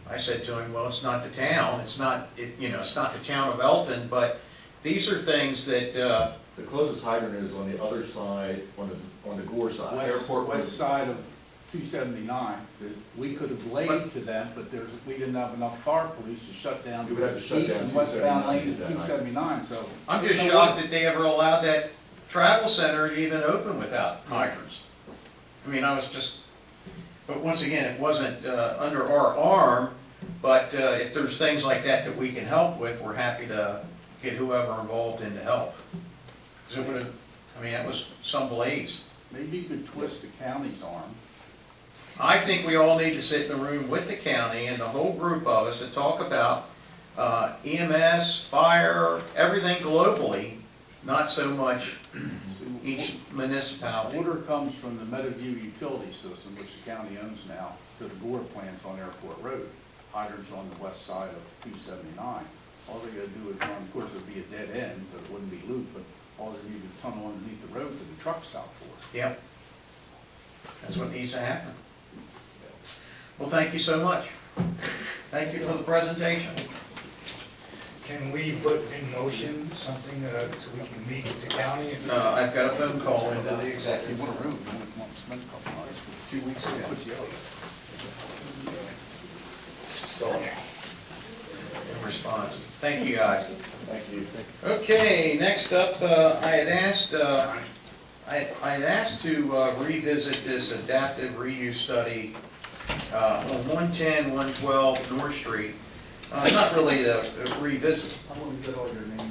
I said to him, well, it's not the town. It's not, it's not the town of Elkton, but these are things that, The closest hydrant is on the other side, on the Gore side. West side of 279, that we could have laid to them, but we didn't have enough fire police to shut down You would have to shut east down and westbound lanes 279 of 279, so. I'm just shocked that they ever allowed that travel center to even open without hydrants. I mean, I was just, but once again, it wasn't under our arm, but if there's things like that that we can help with, we're happy to get whoever involved in to help. Because it would have, I mean, that was some blaze. Maybe you could twist the county's arm. I think we all need to sit in the room with the county and the whole group of us and talk about EMS, fire, everything globally, not so much each municipality. Water comes from the Meadowview utility system, which the county owns now, to the Gore plants on Airport Road. Hydrants on the west side of 279. All they gotta do is run, of course, it'd be a dead end, but it wouldn't be looped, but all they need is a tunnel underneath the road for the truck stop for. Yep. That's what needs to happen. Well, thank you so much. Thank you for the presentation. Can we put in motion something so we can meet with the county? I've got a phone call into the You executive want a room, you want to spend a couple nights. 2 weeks ago. Put you out. In response. Thank you, guys. Thank you. Okay, next up, I had asked to revisit this adaptive reuse study on 110, 112 North Street. Not really to revisit. I want to get all your names and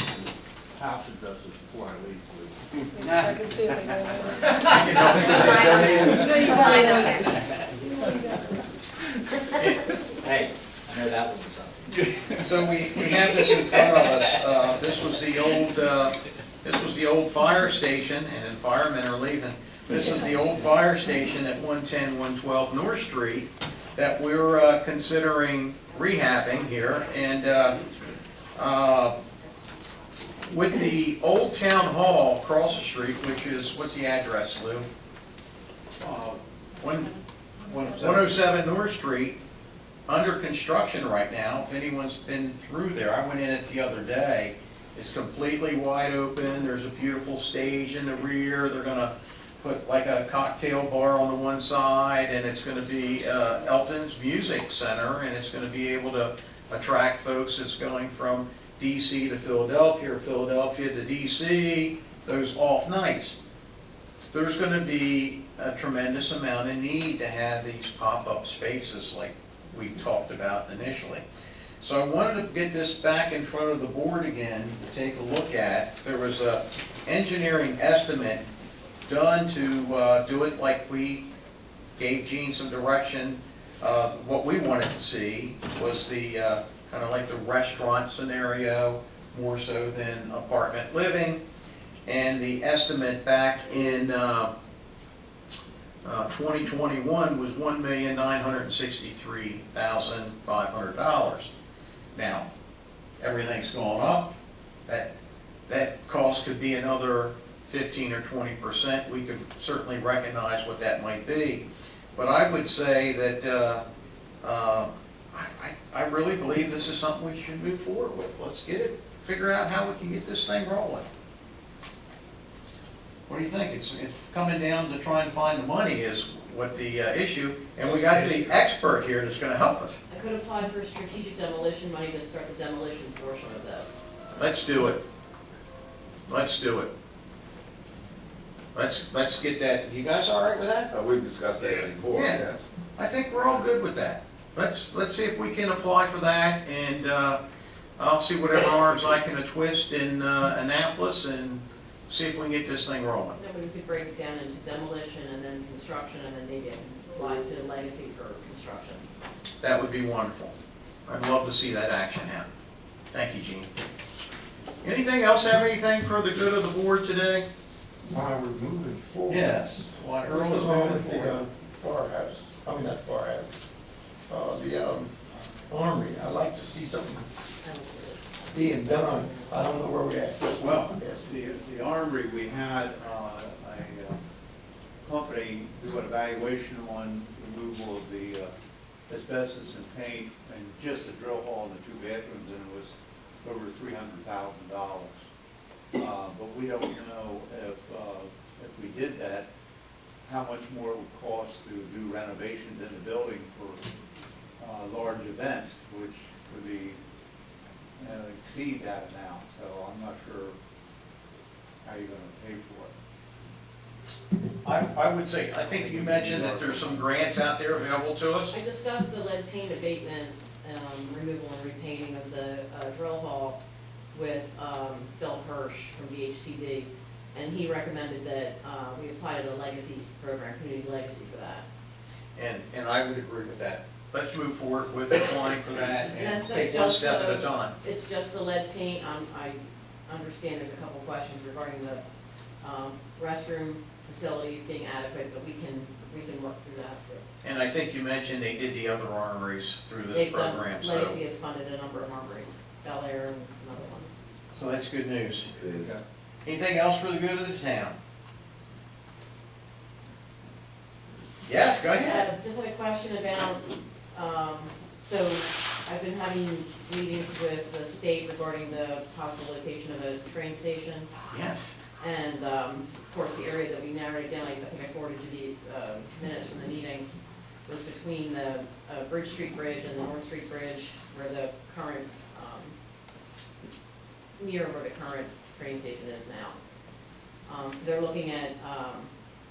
house addresses before I leave, please. I can see if they go I can help you. Hey, I know that one was up. So we have this in front of us. This was the old fire station, and then firemen are leaving. This is the old fire station at 110, 112 North Street that we're considering rehabbing here. And with the old town hall across the street, which is, what's the address, Lou? 107 North Street, under construction right now. If anyone's been through there, I went in it the other day. It's completely wide open. There's a beautiful stage in the rear. They're gonna put like a cocktail bar on the one side, and it's gonna be Elkton's Music Center, and it's gonna be able to attract folks that's going from DC to Philadelphia, or Philadelphia to DC, those off nights. There's gonna be a tremendous amount of need to have these pop-up spaces like we talked about initially. So I wanted to get this back in front of the board again to take a look at. There was a engineering estimate done to do it like we gave Gene some direction. What we wanted to see was the kind of like the restaurant scenario, more so than apartment living. And the estimate back in 2021 was $1,963,500. Now, everything's gone up. That cost could be another 15 or 20%. We could certainly recognize what that might be. But I would say that I really believe this is something we should move forward with. Let's get it, figure out how we can get this thing rolling. What do you think? It's coming down to trying to find the money is what the issue, and we got the expert here that's going to help us. I could apply for strategic demolition money to start the demolition portion of this. Let's do it. Let's do it. Let's get that. You guys all right with that? We discussed that before, Yeah. yes. I think we're all good with that. Let's see if we can apply for that, and I'll see whatever arms I can twist in Annapolis and see if we can get this thing rolling. Then we could break it down into demolition and then construction and then maybe apply to legacy for construction. That would be wonderful. I'd love to see that action happen. Thank you, Gene. Anything else have anything for the good of the board today? While we're moving forward. Yes. While Earl is What's wrong moving with the forward. firehouse? I mean, not firehouse. The armory. I'd like to see something being done. I don't know where we're at. Well, The armory, we had a company do an evaluation on removal of the asbestos and paint and just the drill hall and the 2 bathrooms, and it was over $300,000. But we don't know if we did that, how much more it would cost to do renovations in the building for large events, which would be, exceed that amount, so I'm not sure how you're gonna pay for it. I would say, I think you mentioned that there's some grants out there available to us. I discussed the lead paint abatement, removal and repainting of the drill hall with Bill Hirsch from BHCD, and he recommended that we apply to the legacy program, community legacy for that. And I would agree with that. Let's move forward with applying for that and That's take one just step at a the- time. It's just the lead paint. I understand there's a couple questions regarding the restroom facilities being adequate, but we can work through that. And I think you mentioned they did the other armories through this They've done, program, so, Legacy has funded a number of armories, Bel Air and another one. so that's good news. It is. Anything else for the good of the town? Yes, go ahead. Just had a question about, so I've been having meetings with the state regarding the possible location of a train station. Yes. And, of course, the area that we narrowed down, I think I forwarded you the minutes from the meeting, was between the Bridge Street Bridge and the North Street Bridge, where the current, near where the current train station is now. So they're looking at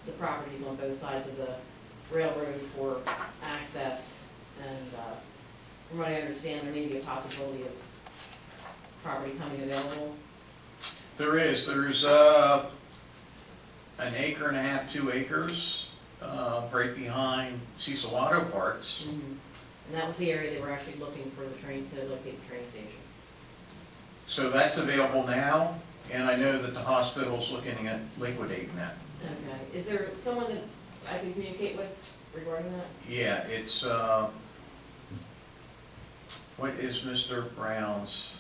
the properties on both sides of the railroad for access, and from what I understand, there may be a possibility of property coming available. There's an acre and a half, 2 acres, right behind Cecil Auto Parts. And that was the area they were actually looking for the train, to locate the train station. So that's available now, and I know that the hospital's looking at liquidating that. Okay, is there someone that I can communicate with regarding that? Yeah, it's, what is Mr. Brown's?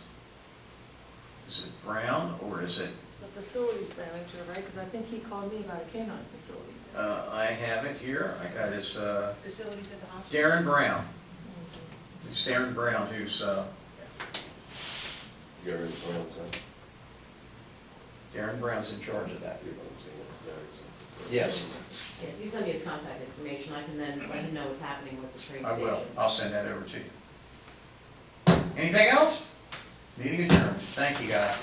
Is it Brown, or is it, The facilities manager, right? Because I think he called me about a canine facility. I have it here, I got his, Facilities at the hospital? Darren Brown. It's Darren Brown who's, You're in front, so Darren Brown's in charge of that. you know what I'm saying, it's very simple. Yes, Yeah, if you send me his contact information, I can then let him know what's happening with the train I station. will. I'll send that over to you. Anything else? Meeting adjourned. Thank you, guys.